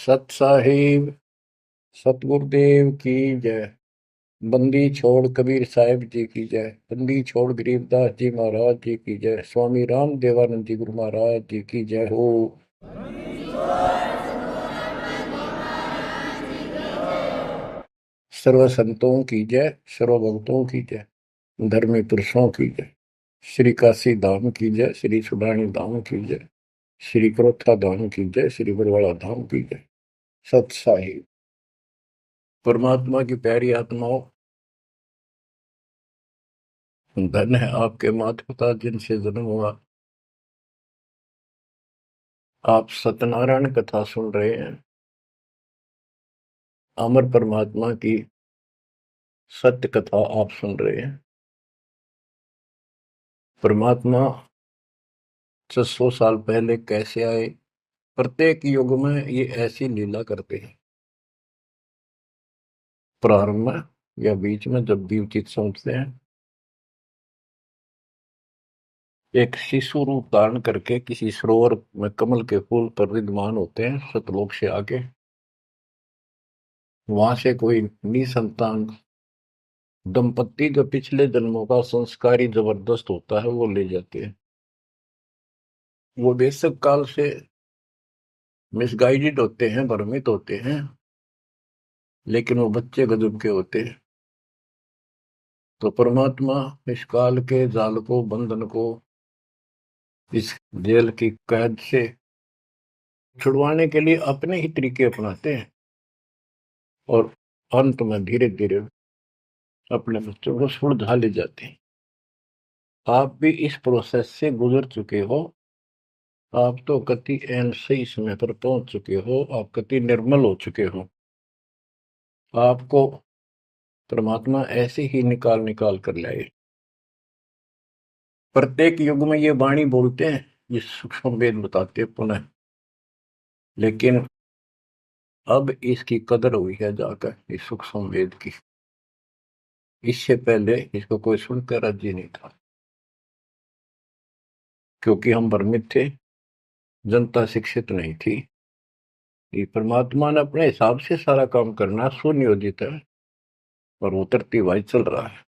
सत साहिब सतगुरुदेव की जय। बंदी छोड़ कबीर साहिब जी की जय। बंदी छोड़ गरीबदास जी महाराज जी की जय। स्वामी राम देवानंद जी गुरु महाराज जी की जय हो। सर्व संतों की जय, सर्व भक्तों की जय, धर्मी पुरुषों की जय। श्री काशी धाम की जय, श्री सुडानी धाम की जय, श्री क्रोथा धाम की जय, श्री बरवाड़ा धाम की जय। सत साहिब परमात्मा की प्यारी आत्माओं, धन है आपके माता पिता जिनसे जन्म हुआ। आप सत्यनारायण कथा सुन रहे हैं। अमर परमात्मा की सत्य कथा आप सुन रहे हैं। परमात्मा 600 साल पहले कैसे आए, प्रत्येक युग में ये ऐसी लीला करते हैं। प्रारंभ में या बीच में जब भी उचित समझते हैं, एक शिशु रूप धारण करके किसी सरोवर में कमल के फूल पर विद्यमान होते हैं सतलोक से आके। वहां से कोई निसंतान दंपत्ति जो पिछले जन्मों का संस्कारी जबरदस्त होता है वो ले जाते हैं। वो बेशक काल से मिसगाइडेड होते हैं, भ्रमित होते हैं, लेकिन वो बच्चे गजब के होते हैं। तो परमात्मा इस काल के जाल को, बंधन को, इस जेल की कैद से छुड़वाने के लिए अपने ही तरीके अपनाते हैं और अंत में धीरे धीरे अपने बच्चों को सुलझा ले जाते हैं। आप भी इस प्रोसेस से गुजर चुके हो। आप तो कति एन सही समय पर पहुंच चुके हो। आप कति निर्मल हो चुके हो। आपको परमात्मा ऐसे ही निकाल निकाल कर लाए। प्रत्येक युग में ये वाणी बोलते हैं, ये सूक्ष्म वेद बताते हैं पुनः, लेकिन अब इसकी कदर हुई है जाकर इस सूक्ष्म वेद की। इससे पहले इसको कोई सुनकर राजी नहीं था, क्योंकि हम भ्रमित थे, जनता शिक्षित नहीं थी। ये परमात्मा ने अपने हिसाब से सारा काम करना सुनियोजित है और उतरती वाई चल रहा है।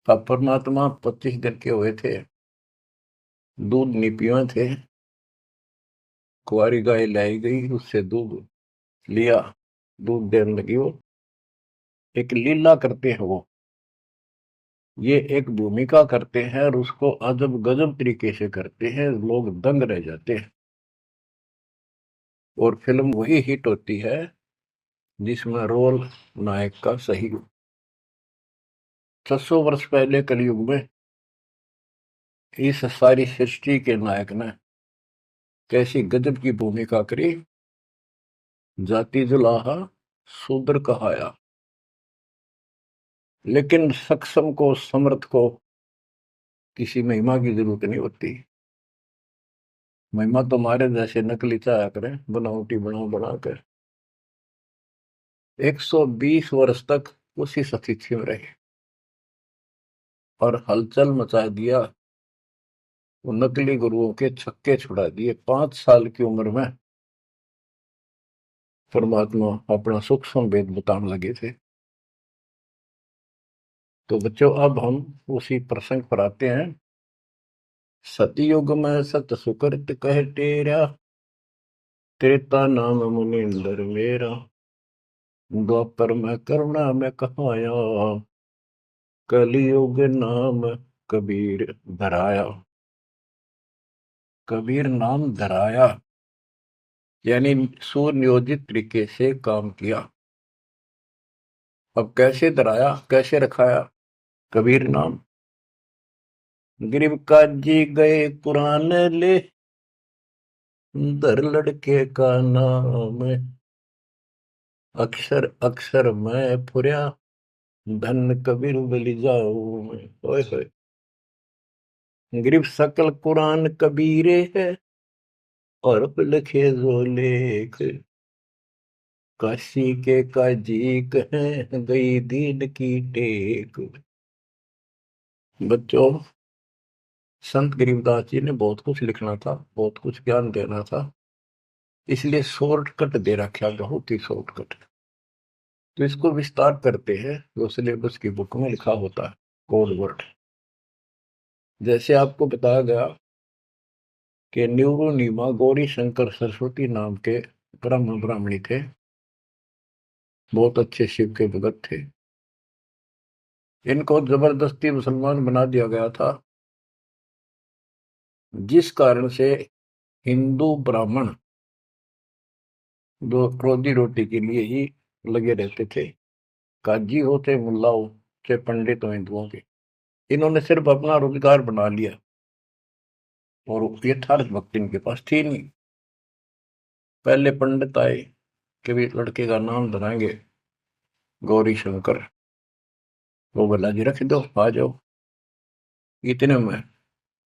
अब परमात्मा 25 दिन के हुए थे, दूध नहीं पिए थे। कुंवारी गाय लाई गई, उससे दूध लिया, दूध देने लगी। वो एक लीला करते हैं, वो ये एक भूमिका करते हैं और उसको अजब गजब तरीके से करते हैं, लोग दंग रह जाते हैं। और फिल्म वही हिट होती है जिसमें रोल नायक का सही हो। 600 वर्ष पहले कलयुग में इस सारी सृष्टि के नायक ने कैसी गजब की भूमिका करी। जाति जुलाहा शूद्र कहाया, लेकिन सक्षम को, समर्थ को किसी महिमा की जरूरत नहीं होती। महिमा तो हमारे जैसे नकली चाया करें, बनावटी बनाकर 120 वर्ष तक उसी स्थिति में रहे और हलचल मचा दिया। वो नकली गुरुओं के छक्के छुड़ा दिए। 5 साल की उम्र में परमात्मा अपना सूक्ष्म वेद बताने लगे थे। तो बच्चों, अब हम उसी प्रसंग पर आते हैं। सतयुग में सत सुकृत कह टेरा, त्रेता नाम मुनिंदर मेरा, द्वापर में करुणा में कहाया, कलयुग नाम कबीर धराया। कबीर नाम धराया यानी सुनियोजित तरीके से काम किया। अब कैसे धराया, कैसे रखाया कबीर नाम? गरीब काजी गए कुरान ले, दर लड़के का नाम, अक्षर अक्षर मैं फुर्या, धन कबीर बलि जाऊं मैं। ओए होए, गरीब सकल कुरान कबीरे है, और लिखे जो लेख, काशी के काजी कहें गई दीन की टेक। बच्चों, संत गरीबदास जी ने बहुत कुछ लिखना था, बहुत कुछ ज्ञान देना था, इसलिए शॉर्टकट दे रखा, बहुत ही शॉर्टकट। तो इसको विस्तार करते हैं जो सिलेबस की बुक में लिखा होता है, कोड वर्ड। जैसे आपको बताया गया कि न्यूरोनीमा गौरी शंकर सरस्वती नाम के ब्रह्म ब्राह्मणी थे, बहुत अच्छे शिव के भगत थे। इनको जबरदस्ती मुसलमान बना दिया गया था, जिस कारण से हिंदू ब्राह्मण जो रोजी रोटी के लिए ही लगे रहते थे, काजी हो चाहे मुल्ला हो चाहे पंडित हो हिंदुओं के, इन्होंने सिर्फ अपना रोजगार बना लिया और यथार्थ भक्ति इनके पास थी नहीं। पहले पंडित आए कि भी लड़के का नाम धराएंगे गौरी शंकर, वो बोला जी रख दो, आ जाओ। इतने में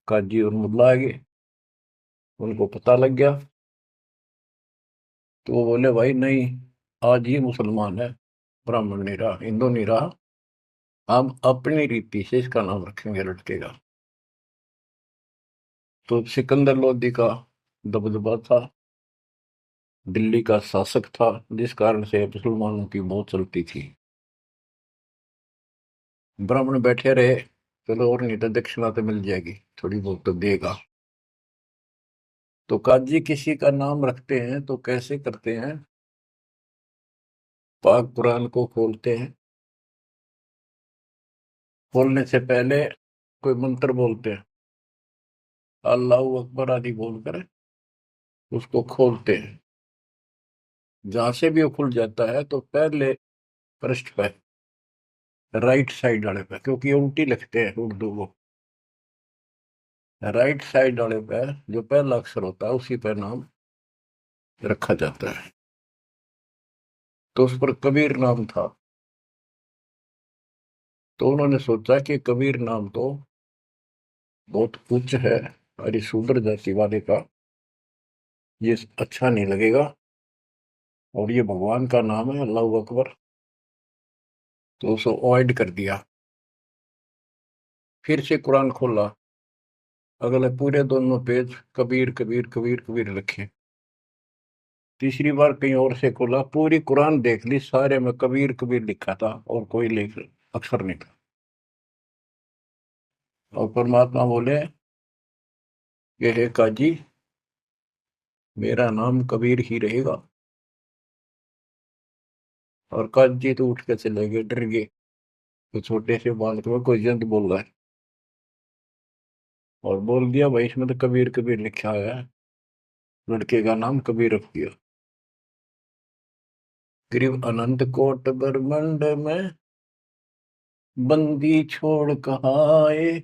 काजी और मुल्ला आ गए, उनको पता लग गया, तो वो बोले भाई नहीं, आज ही मुसलमान है, ब्राह्मण नहीं रहा, हिंदू नहीं रहा, हम अपनी रीति से इसका नाम रखेंगे लड़के का। तो सिकंदर लोदी का दबदबा था, दिल्ली का शासक था, जिस कारण से मुसलमानों की बहुत चलती थी। ब्राह्मण बैठे रहे, चलो और नहीं तो दक्षिणा तो मिल जाएगी, थोड़ी बहुत तो देगा। तो काजी किसी का नाम रखते हैं तो कैसे करते हैं, पाक कुरान को खोलते हैं, खोलने से पहले कोई मंत्र बोलते हैं, अल्लाह अकबर आदि बोलकर उसको खोलते हैं। जहां से भी वो खुल जाता है तो पहले पृष्ठ पे, राइट साइड वाले पे, क्योंकि उल्टी लिखते हैं उर्दू को, राइट साइड वाले पे जो पहला अक्षर होता है उसी पे नाम रखा जाता है। तो उस पर कबीर नाम था। तो उन्होंने सोचा कि कबीर नाम तो बहुत उच्च है, अरे शूद्र जाति वाले का ये अच्छा नहीं लगेगा, और ये भगवान का नाम है अल्लाह अकबर, तो उसको अवॉइड कर दिया। फिर से कुरान खोला, अगले पूरे दोनों पेज कबीर कबीर कबीर कबीर लिखे। तीसरी बार कहीं और से खोला, पूरी कुरान देख ली, सारे में कबीर कबीर लिखा था और कोई लेख अक्षर नहीं था। और परमात्मा बोले ये है काजी, मेरा नाम कबीर ही रहेगा। और काजी तो उठ के चले गए, डर गए, तो छोटे से बालक में कोई जंत बोल रहा है, और बोल दिया भाई इसमें तो कबीर कबीर लिखा है, लड़के का नाम कबीर रख दिया। गरीब अनंत कोट ब्रह्मंड में बंदी छोड़ कहाए,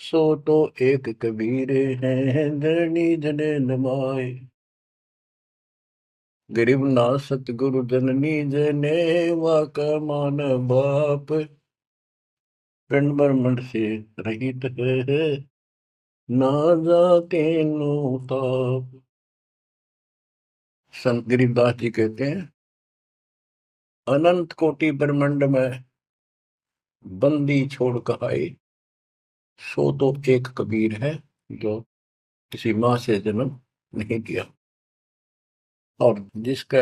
सो तो एक कबीर है धरणी जने नमाए। गरीब ना सतगुरु जननी जने वाका मान बाप, पिंड ब्रह्मंड से रहित है ना जाके नो ताप। संत गरीबदास जी कहते हैं, अनंत कोटि ब्रह्मंड में बंदी छोड़ कहाए, सो तो एक कबीर है जो किसी माँ से जन्म नहीं किया। और जिसका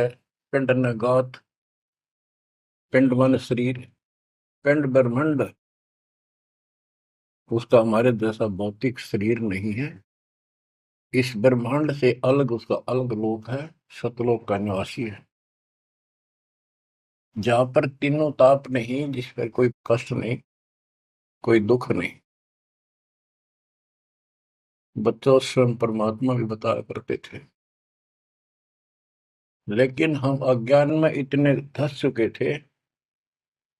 पिंड न गात, पिंड मन शरीर, पिंड ब्रह्मंड, उसका हमारे जैसा भौतिक शरीर नहीं है। इस ब्रह्मांड से अलग उसका अलग लोक है, सतलोक का निवासी है, जहां पर तीनों ताप नहीं, जिस पर कोई कष्ट नहीं, कोई दुख नहीं। बच्चों स्वयं परमात्मा भी बताया करते थे, लेकिन हम अज्ञान में इतने धस चुके थे,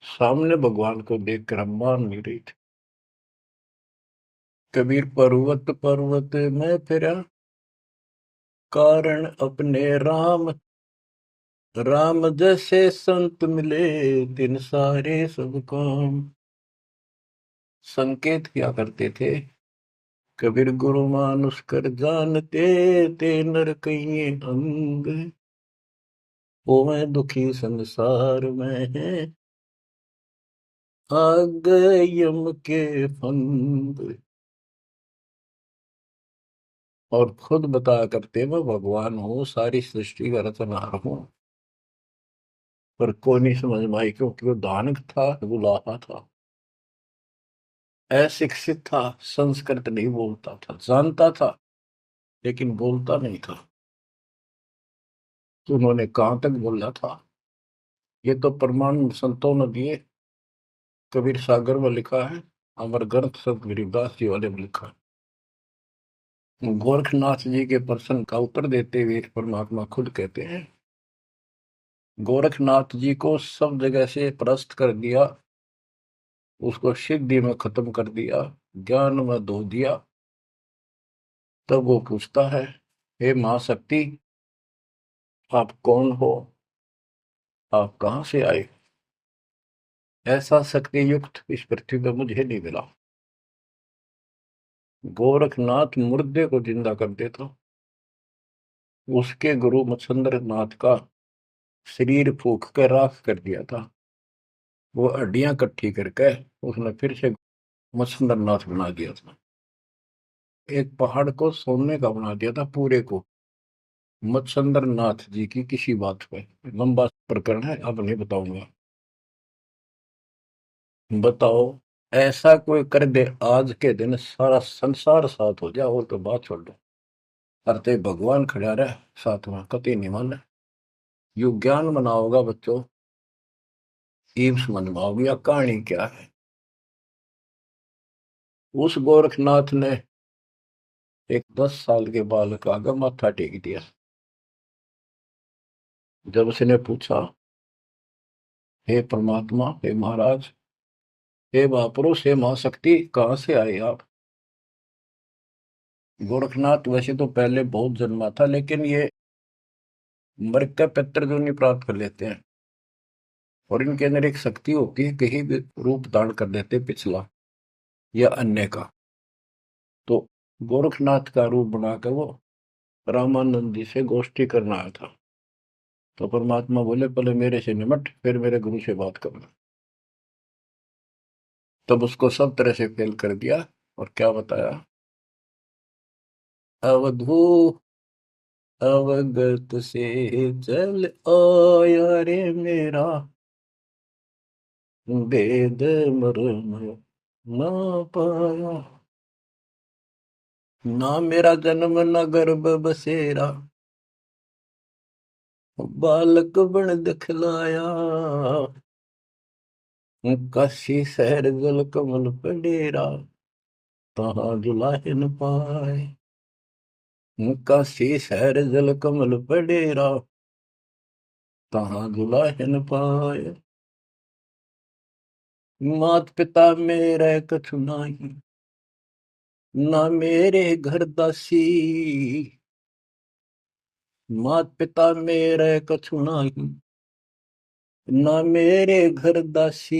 सामने भगवान को देखकर हम मान नहीं रहे थे। कबीर पर्वत पर्वत में फिरा, कारण अपने राम, राम जैसे संत मिले दिन सारे सब काम। संकेत किया करते थे, कबीर गुरु मानुष कर जानते, ते नर कहिए अंग, ओ मैं दुखी संसार में है, आ गए यम के फंद। और खुद बताया करते मैं भगवान हूँ, सारी सृष्टि का रचनहार हूँ। पर कोई नहीं समझ में आई, क्योंकि वो दानक था, बुलाहा था, अशिक्षित था, संस्कृत नहीं बोलता था, जानता था लेकिन बोलता नहीं था। तो उन्होंने कहाँ तक बोला था, ये तो प्रमाण संतों ने दिए। कबीर सागर में लिखा है, अमर ग्रंथ संत गिरिदास जी वाले में लिखा है। गोरखनाथ जी के प्रश्न का उत्तर देते हुए परमात्मा खुद कहते हैं, गोरखनाथ जी को सब जगह से परास्त कर दिया, उसको सिद्धि में खत्म कर दिया, ज्ञान में धो दिया। तब वो पूछता है, हे महाशक्ति, आप कौन हो, आप कहाँ से आए? ऐसा शक्ति युक्त इस पृथ्वी पर मुझे नहीं मिला। गोरखनाथ मुर्दे को जिंदा कर देता। उसके गुरु मत्स्येंद्र नाथ का शरीर फूक कर राख कर दिया था। वो हड्डियां इकट्ठी करके उसने फिर से मत्स्येंद्र नाथ बना दिया था। एक पहाड़ को सोने का बना दिया था पूरे को, मत्स्येंद्र नाथ जी की किसी बात पे। लंबा प्रकरण है, अब नहीं बताऊंगा। बताओ, ऐसा कोई कर दे आज के दिन सारा संसार साथ हो जाए, और तो बात छोड़ दो, अरे भगवान खड़ा रहे साथ में, कति नहीं मान। यू ज्ञान बना होगा बच्चों, ईव समझ में आओगी या कहानी क्या है। उस गोरखनाथ ने एक 10 साल के बालक आगे माथा टेक दिया। जब उसने पूछा, हे परमात्मा, हे महाराज, हे महापुरुष, हे महाशक्ति, कहाँ से आए आप? गोरखनाथ वैसे तो पहले बहुत जन्मा था, लेकिन ये मृग का पितर जो नहीं प्राप्त कर लेते हैं, और इनके अंदर एक शक्ति होती है, कहीं भी रूप धारण कर लेते पिछला या अन्य का। तो गोरखनाथ का रूप बनाकर वो रामानंद जी से गोष्ठी करना आया था। तो परमात्मा बोले, पहले मेरे से निमट, फिर मेरे गुरु से बात करना। तब उसको सब तरह से फेल कर दिया, और क्या बताया, अवधू अवगत से चल आया रे मेरा, वेद मर्म ना पाया, ना मेरा जन्म न गर्भ बसेरा, बालक बन दिखलाया, काशी शहर जल कमल पे डेरा, तहाँ दुलाहिन पाए। काशी शहर जल कमल पे डेरा, तहाँ दुलाहिन पाए। मात पिता मेरे कछु नाही, ना मेरे घर दासी, मात पिता मेरे कछु नाही, ना मेरे घर दासी,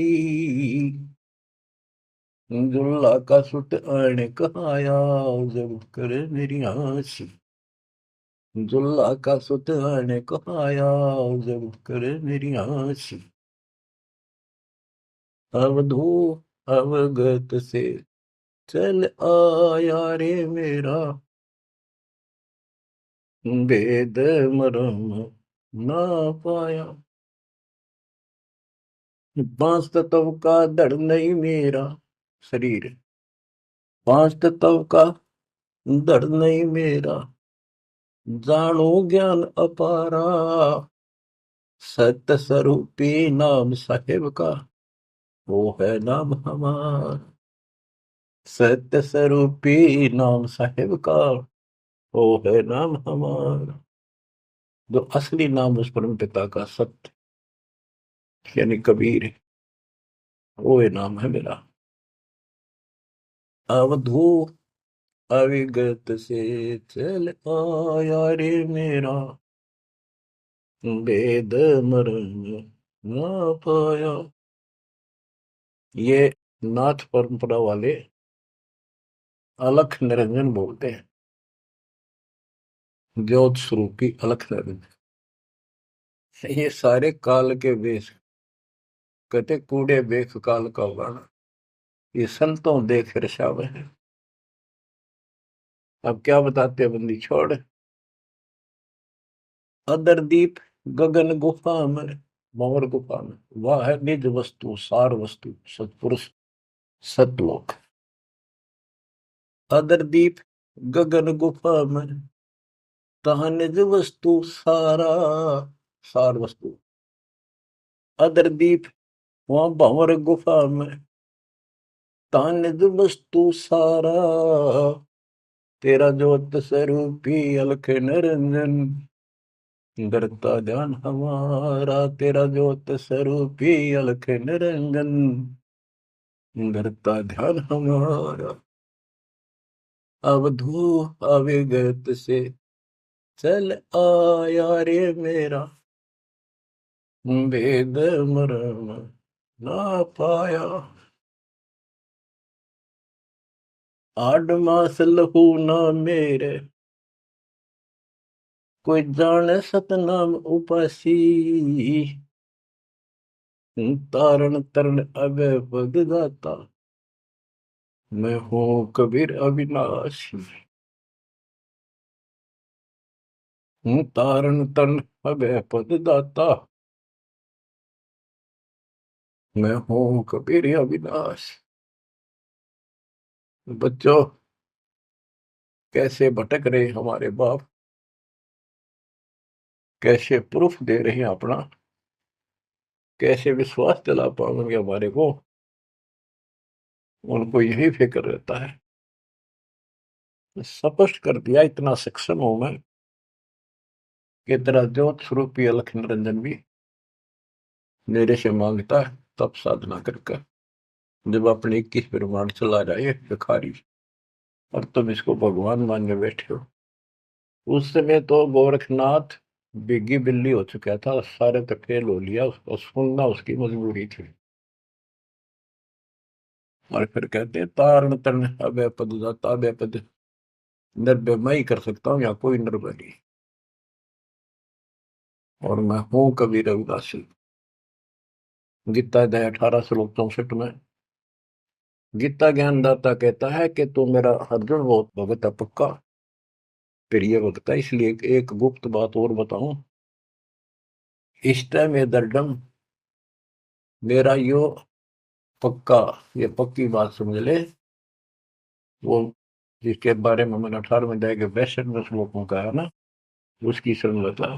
दुल्ला का सुत आने कहाया, जब करे मेरी आसी, दुल्ला का सुत आने कहाया, जब करे मेरी आसी, अवधू अवगत से चल आया रे मेरा, वेद मरम ना पाया। पांच तत्व का धड़ नहीं मेरा शरीर, पांच तत्व का धड़ नहीं मेरा, जानो ज्ञान अपारा, सत्य स्वरूपी नाम साहेब का, वो है नाम हमारा। सत्य स्वरूपी नाम साहेब का, वो है नाम हमारा। जो असली नाम उस परम पिता का सत्य यानी कबीर है, वो ये नाम है मेरा। अवधू अविगत से चल आया रे मेरा, वेद मरण ना पाया। ये नाथ परंपरा वाले अलख निरंजन बोलते हैं, ज्योत स्वरूपी अलख निरंजन। ये सारे काल के वेश, कहते कूड़े बेख काल का वाणा, ये संतों देख रसाव है। अब क्या बताते हैं बंदी छोड़। अदर दीप गगन गुफा में, भंवर गुफा में, वह है निज वस्तु सार वस्तु सतपुरुष सतलोक। अदर दीप गगन गुफा में, तहाँ निज वस्तु सारा, सार वस्तु। अदर दीप वहां भंवर गुफा में, तहाँ निज वस्तु सारा। तेरा ज्योत स्वरूपी अलख निरंजन, करता ध्यान हमारा। तेरा ज्योत स्वरूपी अलख निरंजन, करता ध्यान हमारा। अवधू अविगत से चल आया रे मेरा, वेद मरम ना पाया। आठ मास लहू ना मेरे, कोई जाने सतनाम उपासी। तारण तरण अभय पद दाता, मैं हूँ कबीर अविनाशी। हूँ तारण तरण अभय पद दाता, मैं हूँ कबीर अविनाशी। बच्चों, कैसे भटक रहे हमारे बाप, कैसे प्रूफ दे रहे हैं अपना, कैसे विश्वास दिला पाएंगे हमारे को। उनको यही फिक्र रहता है। स्पष्ट कर दिया, इतना सक्षम हूं मैं कि तेरा ज्योत स्वरूपी अलख निरंजन भी मेरे से मांगता है तब साधना करके। जब अपने 21 ब्रह्मांड चला जाए भिखारी, और तुम इसको भगवान मानने बैठे हो। उस समय तो गोरखनाथ बिग्गी बिल्ली हो चुका था, सारे तो फेल हो लिया, उसको सुनना उसकी मजबूरी थी। और फिर कहते हैं तारण तरण अभय पद दाता, अभय पद निर्भय मैं ही कर सकता हूँ, या कोई निर्भय नहीं। और मैं हूं कबीर रविदासी। गीता अध्याय 18 श्लोक 64 में गीता ज्ञानदाता कहता है कि तू मेरा अर्जुन बहुत भगत है पक्का, प्रिय भक्त है। इसलिए एक गुप्त बात और बताऊं, इष्ट में दर्डम, मेरा यो पक्का, ये पक्की बात समझ ले। वो जिसके बारे में मैंने 18वें अध्याय के 62वें श्लोक में कहा ना, उसकी संगता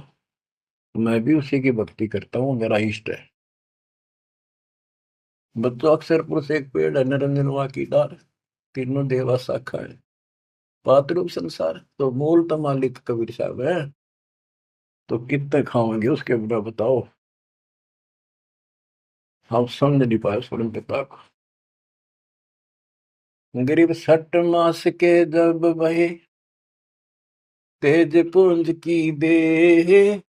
मैं भी उसी की भक्ति करता हूँ, मेरा इष्ट है। बच्चों, अक्षर पुरुष एक पेड़ है, निरंजन वा की डार, तीनों देवा शाखा है, पातरूप संसार। तो मूल तो मालिक कबीर साहब है, तो कितने खाओगे उसके बिना बताओ। हम समझ नहीं पाए स्वयं पिता को। गरीब 60 मास के जब भये, तेज पुंज की दे,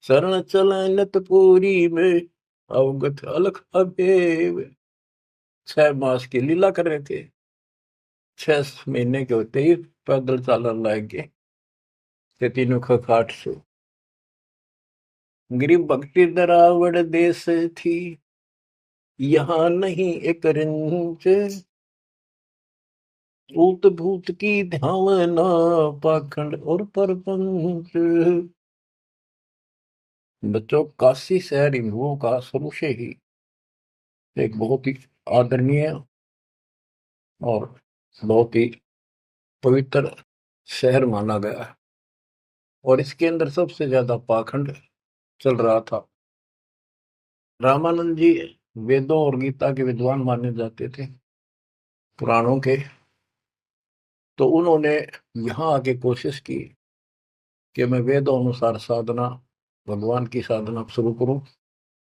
शरण चलनत पूरी में, अवगत अलख अबेव। 6 मास की लीला कर रहे थे, 6 महीने के होते ही पैदल चालन लग गए ते तीनों खखाट से। गरीब भक्ति दरावड़ देश थी, यहाँ नहीं एक रिंच, ऊत भूत की ध्यावना, पाखंड और परपंच। बच्चों, काशी शहर हिंदुओं का शुरू से ही एक बहुत ही आदरणीय और बहुत ही पवित्र शहर माना गया है। और इसके अंदर सबसे ज्यादा पाखंड चल रहा था। रामानंद जी वेदों और गीता के विद्वान माने जाते थे, पुराणों के। तो उन्होंने यहाँ आके कोशिश की कि मैं वेदों अनुसार साधना, भगवान की साधना शुरू करूं।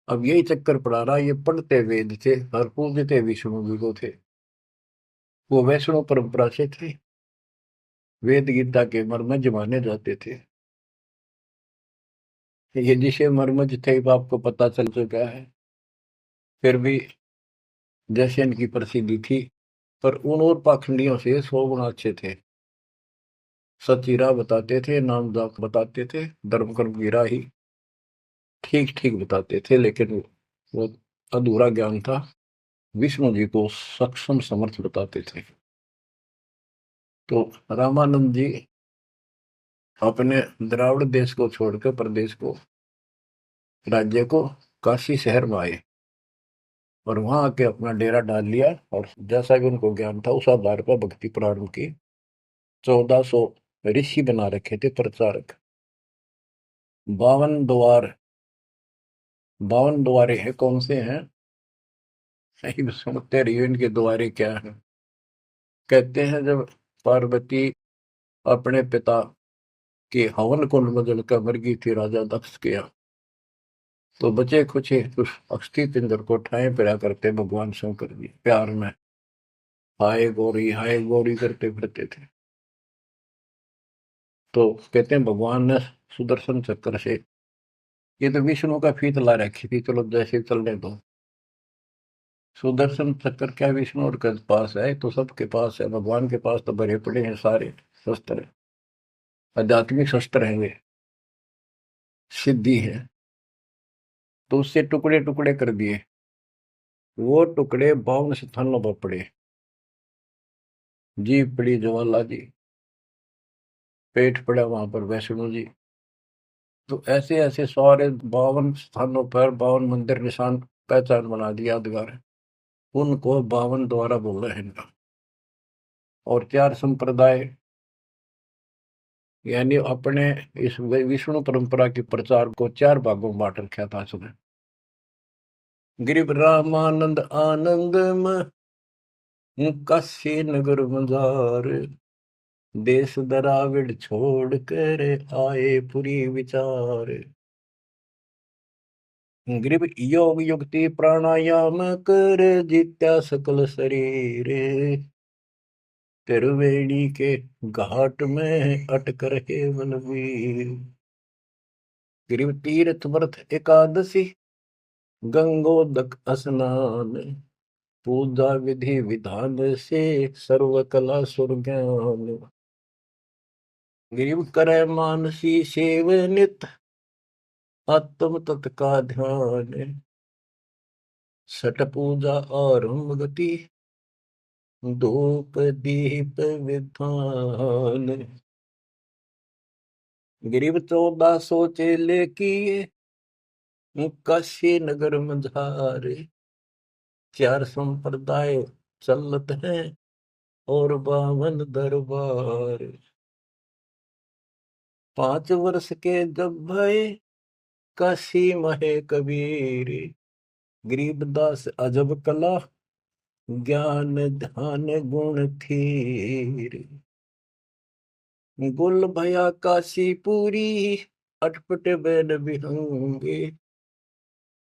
अब यही चक्कर पड़ा रहा, ये पढ़ते वेद थे और पूजते विष्णु जी को थे। वो वैष्णव परंपरा से थे, वेद गीता के मर्मज माने जाते थे। ये जिसे मर्मज थे वो आपको पता चल चुका है। फिर भी जैसे इनकी प्रसिद्धि थी, पर उन और पाखंडियों से 100 गुना अच्छे थे। सचीरा बताते थे, नाम जाप बताते थे, धर्म कर्म की राही ठीक ठीक बताते थे, लेकिन वो अधूरा ज्ञान था। विष्णु जी को सक्षम समर्थ बताते थे। तो रामानंद जी अपने द्राविड़ देश को छोड़कर प्रदेश को, राज्य को, काशी शहर में आए और वहां आके अपना डेरा डाल लिया। और जैसा भी उनको ज्ञान था उस आधार पर भक्ति प्रारंभ की। 1400 ऋषि बना रखे थे प्रचारक। 52 द्वार, 52 द्वारे हैं, कौन से हैं नहीं सुनते रहिए इनके द्वारे क्या है। कहते हैं जब पार्वती अपने पिता के हवन कुंड में जलकर मर गई थी राजा दक्ष के यहाँ, तो बचे कुछ ही उस अस्थि पिंजर को ठाए पिरा करते भगवान शंकर जी प्यार में हाय गौरी करते फिरते थे। तो कहते हैं भगवान ने सुदर्शन चक्र से, ये तो विष्णु का फीत ला रखी थी, चलो जैसे चलने दो। सुदर्शन चक्र क्या विष्णु और के पास है, तो सबके पास है, भगवान के पास तो भरे पड़े हैं सारे शस्त्र, आध्यात्मिक शस्त्र हैं वे, सिद्धि है। तो उससे टुकड़े टुकड़े कर दिए, वो टुकड़े 52 स्थानों पर पड़े। जीभ पड़ी ज्वाला जी, पेट पड़ा वहां पर वैष्णो जी। तो ऐसे ऐसे सारे 52 स्थानों पर 52 मंदिर निशान पहचान बना दिया यादगार, उनको 52 द्वारा बोला है इनका। और 4 संप्रदाय, यानी अपने इस विष्णु परंपरा के प्रचार को 4 भागों में बांट रखा था उसने। गिरिव रामानंद आनंद काशी नगर मजार, देश दराविड छोड़ कर आए पुरी विचार। ग्रीव योग युक्ति प्राणायाम कर जित्या सकल शरीर, त्रिवेणी के घाट में अटक रहे बलवीर। ग्रीव तीर्थ व्रत एकादशी, गंगोदक स्नान, पूजा विधि विधान से सर्व कला सुरज्ञान। ग्रीव करे मानसी सेव नित, आत्म तत् का ध्यान, सट पूजा आरंभ गति, धूप दीप विधान। ग्रीव 1400 चेले किए, काशी नगर मझारे, 4 संप्रदाय चलत हैं और 52 दरबार। 5 वर्ष के जब भय काशी महे कबीर, गरीबदास अजब कला ज्ञान ध्यान गुण थीर। गुल भया काशी पूरी, अटपट बैन बिहंगे,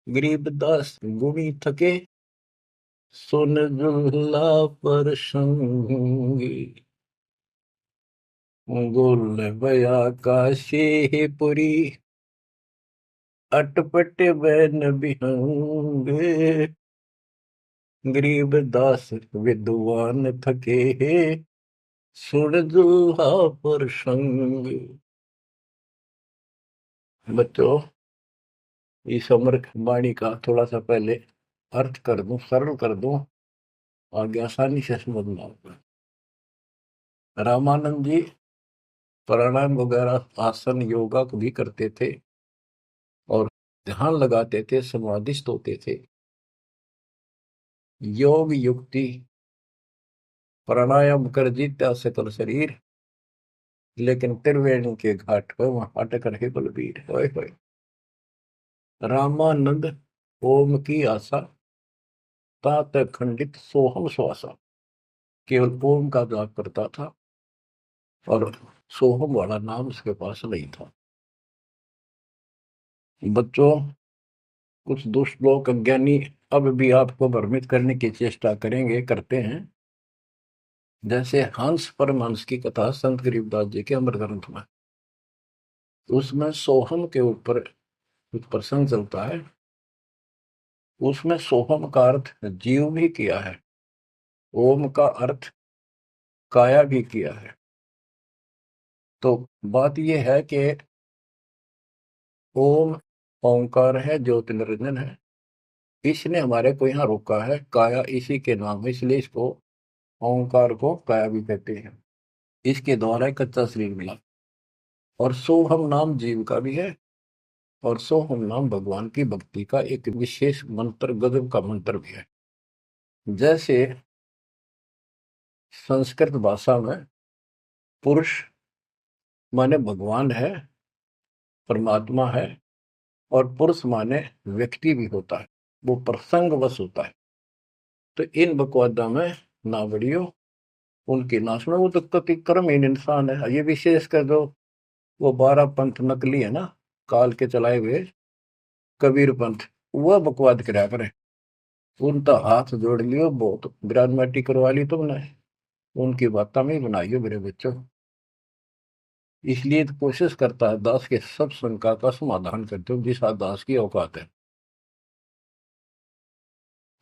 गरीबदास गुणी थके सुन जुल्ला पर संगी। गुल भया काशी पुरी, अटपट बैन बिहंगे, गरीबदास विद्वान थके सुन जुल्हा पर संग। बच्चों, इस अमर वाणी का थोड़ा सा पहले अर्थ कर दूं, सरल कर दूं, आगे आसानी से समझ में। रामानंद जी प्राणायाम वगैरह आसन योगा को भी करते थे और ध्यान लगाते थे, समाधिस्थ होते थे। योग युक्ति प्राणायाम कर जीता सकल शरीर, लेकिन त्रिवेणी के घाट पर वहां अटक रहे बलबीर। होए होए। रामानंद ओम की आशा, तात खंडित सोहम श्वासा, केवल ओम का जाप करता था और सोहम वाला नाम उसके पास नहीं था। बच्चों, कुछ दुष्ट लोग अज्ञानी अब भी आपको भ्रमित करने की चेष्टा करेंगे, करते हैं। जैसे हंस परमहंस की कथा संत गरीबदास जी के अमर ग्रंथ में, उसमें सोहम के ऊपर कुछ प्रसंग चलता है। उसमें सोहम का अर्थ जीव भी किया है, ओम का अर्थ काया भी किया है। तो बात यह है कि ओम ओंकार है, ज्योति निरंजन है, इसने हमारे को यहाँ रोका है। काया इसी के नाम है, इसलिए इसको ओंकार को काया भी कहते हैं। इसके द्वारा एक कच्चा शरीर मिला। और सोहम नाम जीव का भी है, और सोहम नाम भगवान की भक्ति का एक विशेष मंत्र, गजब का मंत्र भी है। जैसे संस्कृत भाषा में पुरुष माने भगवान है, परमात्मा है, और पुरुष माने व्यक्ति भी होता है, वो प्रसंगवश होता है। तो इन बकवादा में ना बढ़ियो, उनकी ना सुनो, वो तो कति कर्महीन इंसान है। ये विशेष कर दो, वो 12 पंथ नकली है ना, काल के चलाए हुए कबीर पंथ, वह बकवाद कराया करे। उनका हाथ जोड़ लियो, बहुत ग्राजमाटी करवा ली तुमने, उनकी बात में ही बनाइयो मेरे बच्चों। इसलिए तो कोशिश करता है दास के सब शंका का समाधान करते हो जिस दास की औकात है।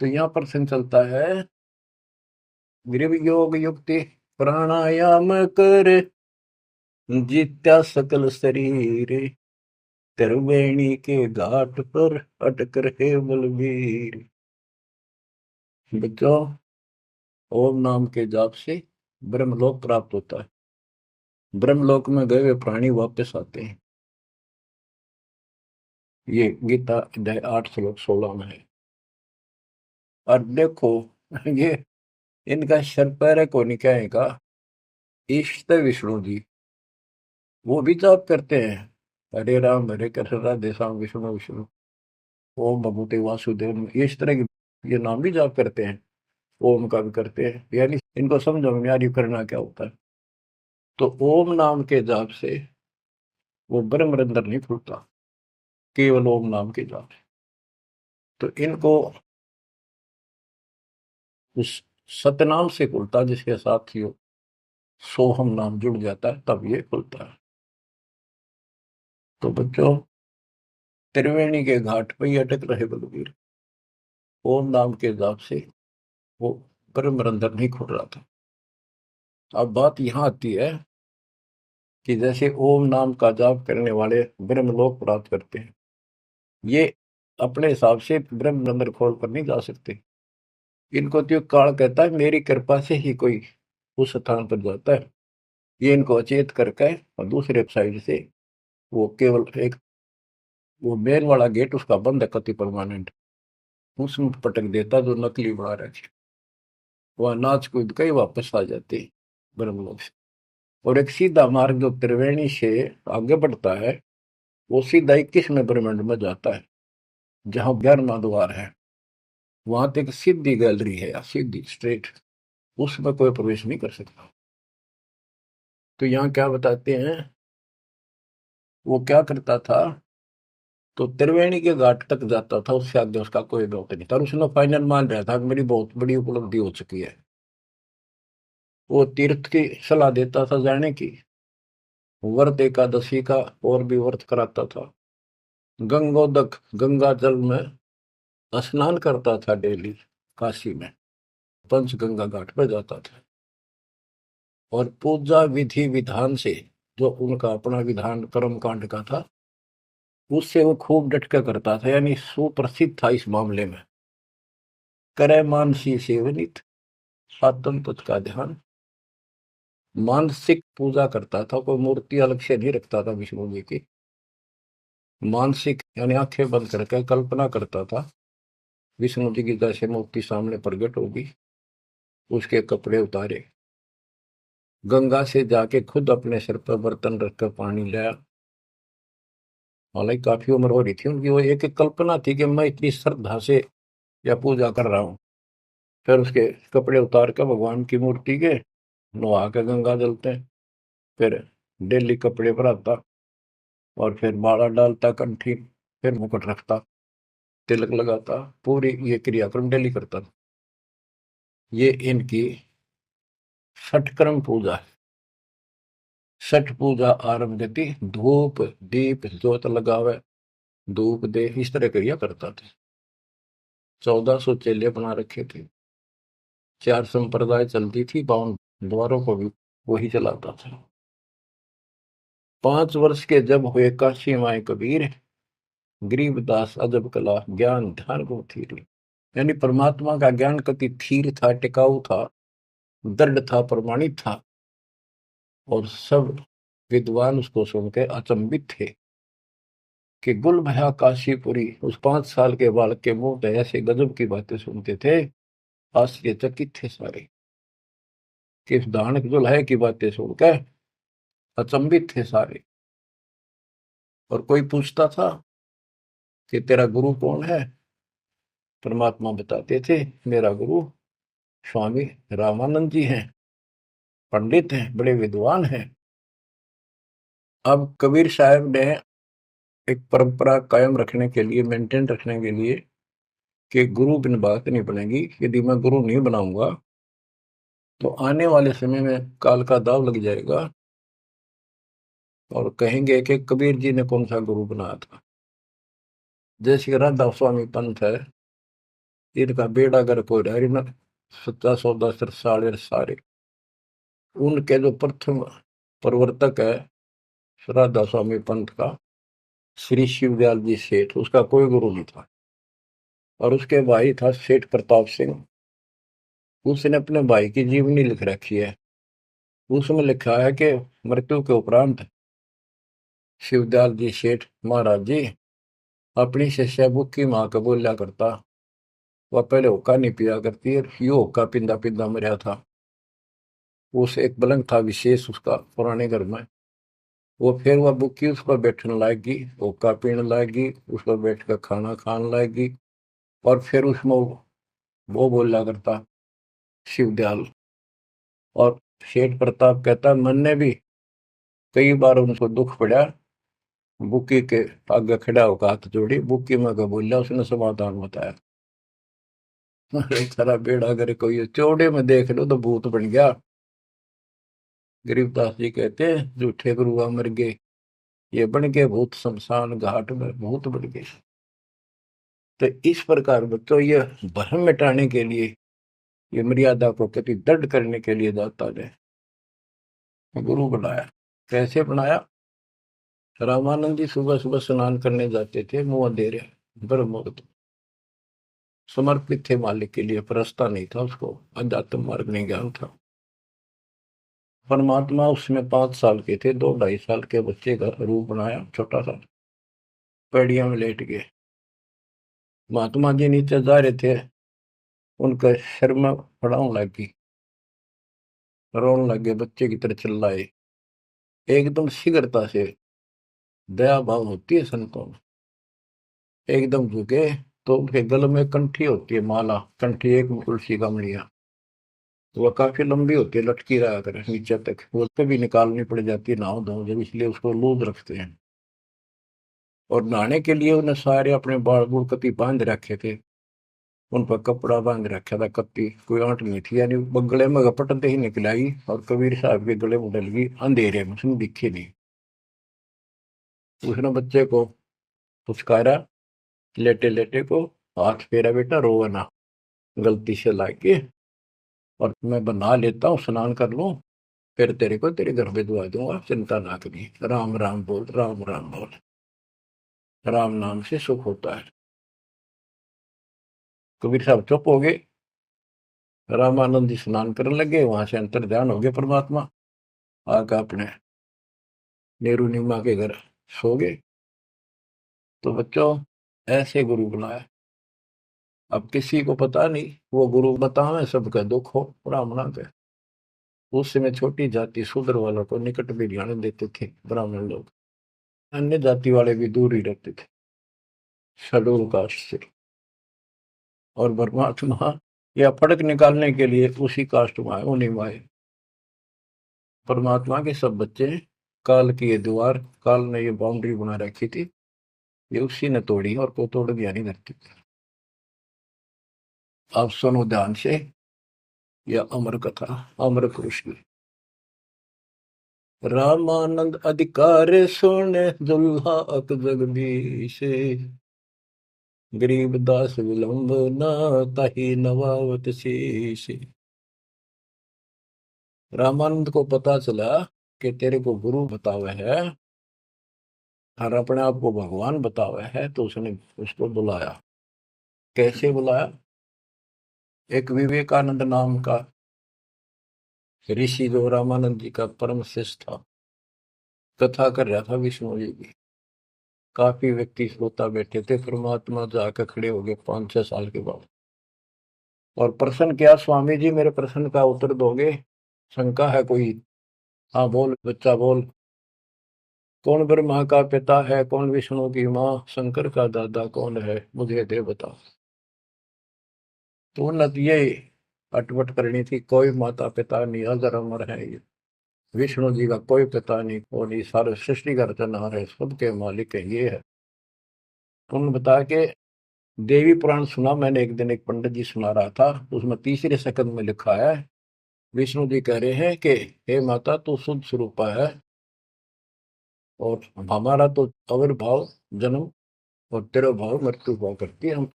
तो यहाँ प्रश्न चलता है, गृह योग युक्ति प्राणायाम कर, जित्या सकल शरीर, त्रिवेणी के घाट पर अटक रहे बलवीर। बच्चों, ओम नाम के जाप से ब्रह्मलोक प्राप्त होता है। ब्रह्मलोक में गए हुए प्राणी वापस आते हैं। ये गीता अध्याय 8 श्लोक 16 में है। और देखो, ये इनका शर पैर को नहीं कहेगा, इष्ट विष्णु जी वो भी जाप करते हैं, हरे राम हरे कृष्ण राधे श्याम विष्णु विष्णु ओम भगवते वासुदेव, ये इस तरह के ये नाम भी जाप करते हैं, ओम का भी करते हैं। यानी इनको समझो में यार ये करना क्या होता है। तो ओम नाम के जाप से वो ब्रह्म रंध्र नहीं खुलता, केवल ओम नाम के जाप से। तो इनको उस सतनाम से खुलता, जिसके साथ ही सोहम नाम जुड़ जाता है, तब ये खुलता है। तो बच्चों, त्रिवेणी के घाट पर ही अटक रहे बलवीर, ओम नाम के जाप से वो ब्रह्म रंध्र नहीं खुल रहा था। अब बात यहां आती है कि जैसे ओम नाम का जाप करने वाले ब्रह्मलोक प्राप्त करते हैं, ये अपने हिसाब से ब्रह्म रंध्र खोल कर नहीं जा सकते। इनको तो काल कहता है मेरी कृपा से ही कोई उस स्थान पर जाता है। ये इनको अचेत करके और दूसरे साइड से वो केवल एक वो मेन वाला गेट उसका बंद है कति परमानेंट, उसमें पटक देता जो नकली बना रखे, वह नाच कूद के ही वापस आ जाते ब्रह्मलोक से। और एक सीधा मार्ग जो त्रिवेणी से आगे बढ़ता है, वो सीधा 21वें ब्रह्मांड में जाता है, जहां 11वां द्वार है। वहां तक सीधी गैलरी है, या सीधी स्ट्रेट, उसमें कोई प्रवेश नहीं कर सकता। तो यहाँ क्या बताते हैं, वो क्या करता था, तो त्रिवेणी के घाट तक जाता था, उससे आगे उसका कोई दौत नहीं था। और उसने फाइनल मान रहा था कि मेरी बहुत बड़ी उपलब्धि हो चुकी है। वो तीर्थ की सलाह देता था जाने की, व्रत एकादशी का और भी व्रत कराता था, गंगोदक गंगा जल में स्नान करता था डेली, काशी में पंचगंगा घाट पर जाता था। और पूजा विधि विधान से, जो उनका अपना विधान कर्म कांड का था, उससे वो खूब डटकर करता था, यानी सुप्रसिद्ध था इस मामले में। करे मानसी सेवनित, आत्म तुझ का ध्यान, मानसिक पूजा करता था, कोई मूर्ति अलग से नहीं रखता था विष्णु जी की। मानसिक यानी आंखें बंद करके कल्पना करता था विष्णु जी की जैसे मूर्ति सामने प्रकट होगी, उसके कपड़े उतारे, गंगा से जाके खुद अपने सिर पर बर्तन रखकर पानी लाया। हालांकि काफी उम्र हो रही थी उनकी, वो एक एक कल्पना थी कि मैं इतनी श्रद्धा से या पूजा कर रहा हूँ। फिर उसके कपड़े उतार कर भगवान की मूर्ति के नहा के गंगा जलते, फिर डेली कपड़े पर आता, और फिर माला डालता कंठी, फिर मुकुट रखता, तिलक लगाता, पूरी ये क्रियाक्रम डेली करता था। ये इनकी षटक्रम पूजा है। छठ पूजा आरंभ देती, धूप दीप जोत लगावे, धूप दे, इस तरह क्रिया करता था। 1400 चेले बना रखे थे, 4 संप्रदाय चलती थी, 52 द्वारों को भी वही चलाता था। 5 वर्ष के जब हुए काशी माए कबीर, गरीबदास अजब कला ज्ञान ध्यान को थीर। यानी परमात्मा का ज्ञान कति थीर था, टिकाऊ था, दृढ़ था, प्रमाणित था। और सब विद्वान उसको सुन के अचंभित थे कि गुल भया काशीपुरी। उस 5 साल के बालक के मुंह से ऐसे गजब की बातें सुनते थे, आश्चर्यचकित थे सारे कि इस दानक दुल्हे की बातें सुनकर अचंभित थे सारे। और कोई पूछता था कि तेरा गुरु कौन है? परमात्मा बताते थे, मेरा गुरु स्वामी रामानंद जी हैं, पंडित हैं, बड़े विद्वान हैं। अब कबीर साहब ने एक परंपरा कायम रखने के लिए, मेंटेन रखने के लिए, कि गुरु बिन बात नहीं बनेगी। यदि मैं गुरु नहीं बनाऊंगा तो आने वाले समय में काल का दाव लग जाएगा और कहेंगे कि कबीर जी ने कौन सा गुरु बनाया था। जैसे राधा स्वामी पंथ है, इनका बेड़ा गर्क हो रहा है ना, 1710 सारे। उनके जो प्रथम प्रवर्तक है राधा स्वामी पंथ का, श्री शिवदयाल जी सेठ, उसका कोई गुरु नहीं था। और उसके भाई था सेठ प्रताप सिंह। उसने अपने भाई की जीवनी लिख रखी है। उसमें लिखा है कि मृत्यु के उपरांत शिवदयाल जी सेठ महाराज जी अपनी शिष्या बुक्की माँ को बोलिया करता, वह पहले हुक्का नहीं पिया करती है, यो हुक्का पिंदा पिंदा मरा था। उस एक पलंग था विशेष उसका पुराने घर में, वो फिर वह बुक्की उस पर बैठने लाएगी, हुक्का पीने लाएगी, उस पर बैठ कर खाना खाने लाएगी। और फिर उसमें वो बोला करता शिवदयाल। और सेठ प्रताप कहता, मन ने भी कई बार उनको दुख पड़ा, बुक्की के आगे खड़ा होकर हाथ जोड़ी, बुक्की में का बोला, उसने समाधान बताया। अरे सारा बेड़ा करे कोई चौड़े में देख लो तो भूत बन गया। गरीबदास जी कहते हैं, झूठे गुरुआ मर गए, ये बन गए भूत शमशान घाट में भूत बन गए। तो इस प्रकार बच्चों, ये भ्रम मिटाने के लिए, ये मर्यादा को कति दृढ़ करने के लिए दाता ने गुरु बनाया। कैसे बनाया? रामानंद जी सुबह सुबह स्नान करने जाते थे, मुंह अंधेरे, ब्रह्म मुहूर्त, समर्पित थे मालिक के लिए, परस्ता नहीं था उसको, अध्यात्म मार्ग नहीं ज्ञान था। परमात्मा उसमें 5 साल के थे, 2 ढाई साल के बच्चे का रूप बनाया, छोटा सा, पैड़िया में लेट गए। महात्मा जी नीचे जा रहे थे, उनका सिर में फड़ाऊं लगी, रोने लगे, बच्चे की तरह चिल्लाए। एकदम शीघ्रता से, दया भाव होती है संतों में, एकदम झुके। तो उनके गले में कंठी होती है, माला कंठी, एक तुलसी का मणिया, तो वह काफी लंबी होती है, लटकी रहा करे नीचे तक, वो कभी निकालनी पड़ जाती है नहाओ धो जब, इसलिए उसको लूज रखते हैं। और नहाने के लिए उन्हें सारे अपने बाल बूढ़ कति बांध रखे थे, उन पर कपड़ा बांध रखा था, कत्ती कोई आंट नहीं थी, यानी गले में घपटते ही निकल आई और कबीर साहब के गले में डल गई अंधेरे में, उसने दिखी नहीं। उसने बच्चे को पुचकारा, लेटे लेटे को, हाथ फेरा, बेटा रोवा ना, गलती से लाके, और मैं बना लेता हूँ, स्नान कर लूँ, फिर तेरे को तेरे घर भिजवा दूंगा, चिंता ना करिए, राम राम बोल, राम राम बोल, राम नाम से सुख होता है। कबीर साहब चुप हो गए। रामानंद जी स्नान करने लगे, वहां से अंतर ध्यान हो गए परमात्मा, आकर अपने नेहरू नीमा के घर सो गए। तो बच्चों, ऐसे गुरु बनाया। अब किसी को पता नहीं, वो गुरु बतावे सबका दुख हो, ब्राह्मणा के। उस समय छोटी जाति शूद्र वालों को निकट भी ध्यान देते थे ब्राह्मण लोग, अन्य जाति वाले भी दूर ही रहते थे शेड्यूल कास्ट से। और परमात्मा या फर्क निकालने के लिए उसी कास्ट में आए, उन्हीं में आए। परमात्मा के सब बच्चे, काल की ये दीवार, काल ने ये बाउंड्री बना रखी थी, ये उसी ने तोड़ी, और को तोड़ दिया नहीं धरती। आप सुनो ध्यान से, यह अमर कथा, अमर पुरुष की। रामानंद अधिकार सुने, दुल्हा अक जगदीश, गरीब दास विलंब न, ताही नवावत शीश। रामानंद को पता चला कि तेरे को गुरु बतावे है और अपने आप को भगवान बतावे है, तो उसने उसको बुलाया। कैसे बुलाया? एक विवेकानंद नाम का ऋषि जो रामानंद जी का परम शिष्य था, कथा कर रहा था विष्णु जी की। काफी व्यक्ति श्रोता बैठे थे। परमात्मा जाकर खड़े हो गए 5-6 साल के बाद और प्रश्न किया, स्वामी जी मेरे प्रश्न का उत्तर दोगे? शंका है कोई? हाँ बोल बच्चा बोल। कौन ब्रह्मा का पिता है, कौन विष्णु की माँ, शंकर का दादा कौन है, मुझे दे बता। तो उन्नत ये अटपट करनी थी, कोई माता पिता नहीं, अजर अमर है ये। विष्णु जी का कोई पिता नहीं, कोई नहीं, सारे सृष्टि का रचनहार है, सबके मालिक है, ये है। तो उन्होंने बताया कि देवी पुराण सुना मैंने एक दिन, एक पंडित जी सुना रहा था, उसमें तीसरे सकंद में लिखा है, विष्णु जी कह रहे हैं कि हे माता तू शुद्ध स्वरूपा है, और हमारा तो आविर्भाव जन्म और तेरा भाव मृत्यु हुआ करती है, हम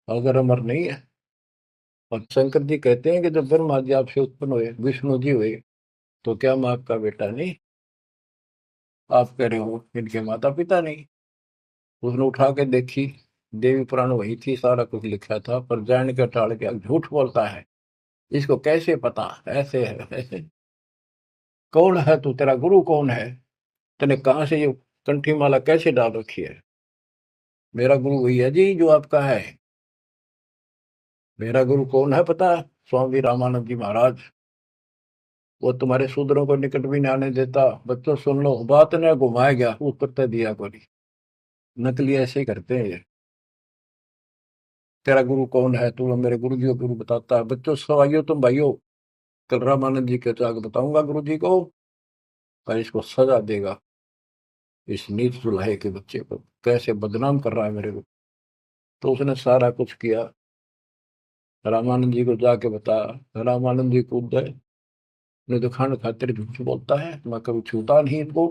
अगर अमर नहीं है। और शंकर जी कहते हैं कि जब ब्रह्मा जी आपसे उत्पन्न हुए, विष्णु जी हुए, तो क्या मैं आपका बेटा नहीं? आप कह रहे हो इनके माता पिता नहीं। उसने उठा के देखी, देवी पुराण वही थी, सारा कुछ लिखा था, पर जान के टाल के अब झूठ बोलता है, इसको कैसे पता? ऐसे है ऐसे। कौन है तू, तेरा गुरु कौन है? तूने कहाँ से ये कंठी माला कैसे डाल रखी है? मेरा गुरु वही है जी जो आपका है। मेरा गुरु कौन है पता है? स्वामी रामानंद जी महाराज। वो तुम्हारे शूद्रों को निकट भी नहीं आने देता। बच्चों सुन लो, बात ने घुमाया गया उत्तर तो दिया को नहीं। नकली ऐसे ही करते हैं ये। तेरा गुरु कौन है? तू मेरे गुरु जी को गुरु बताता है। बच्चों सवाइयो तुम भाइयों, कल रामानंद जी के जाकर बताऊंगा गुरु जी को, पर इसको सजा देगा, इस नीच दुल्हे के बच्चे को कैसे बदनाम कर रहा है मेरे को। तो उसने सारा कुछ किया, रामानंद जी को जाके बताया। रामानंद जी कूद गए, ने दुकान खातिर झूठ बोलता है, मैं कभी छूता नहीं इनको।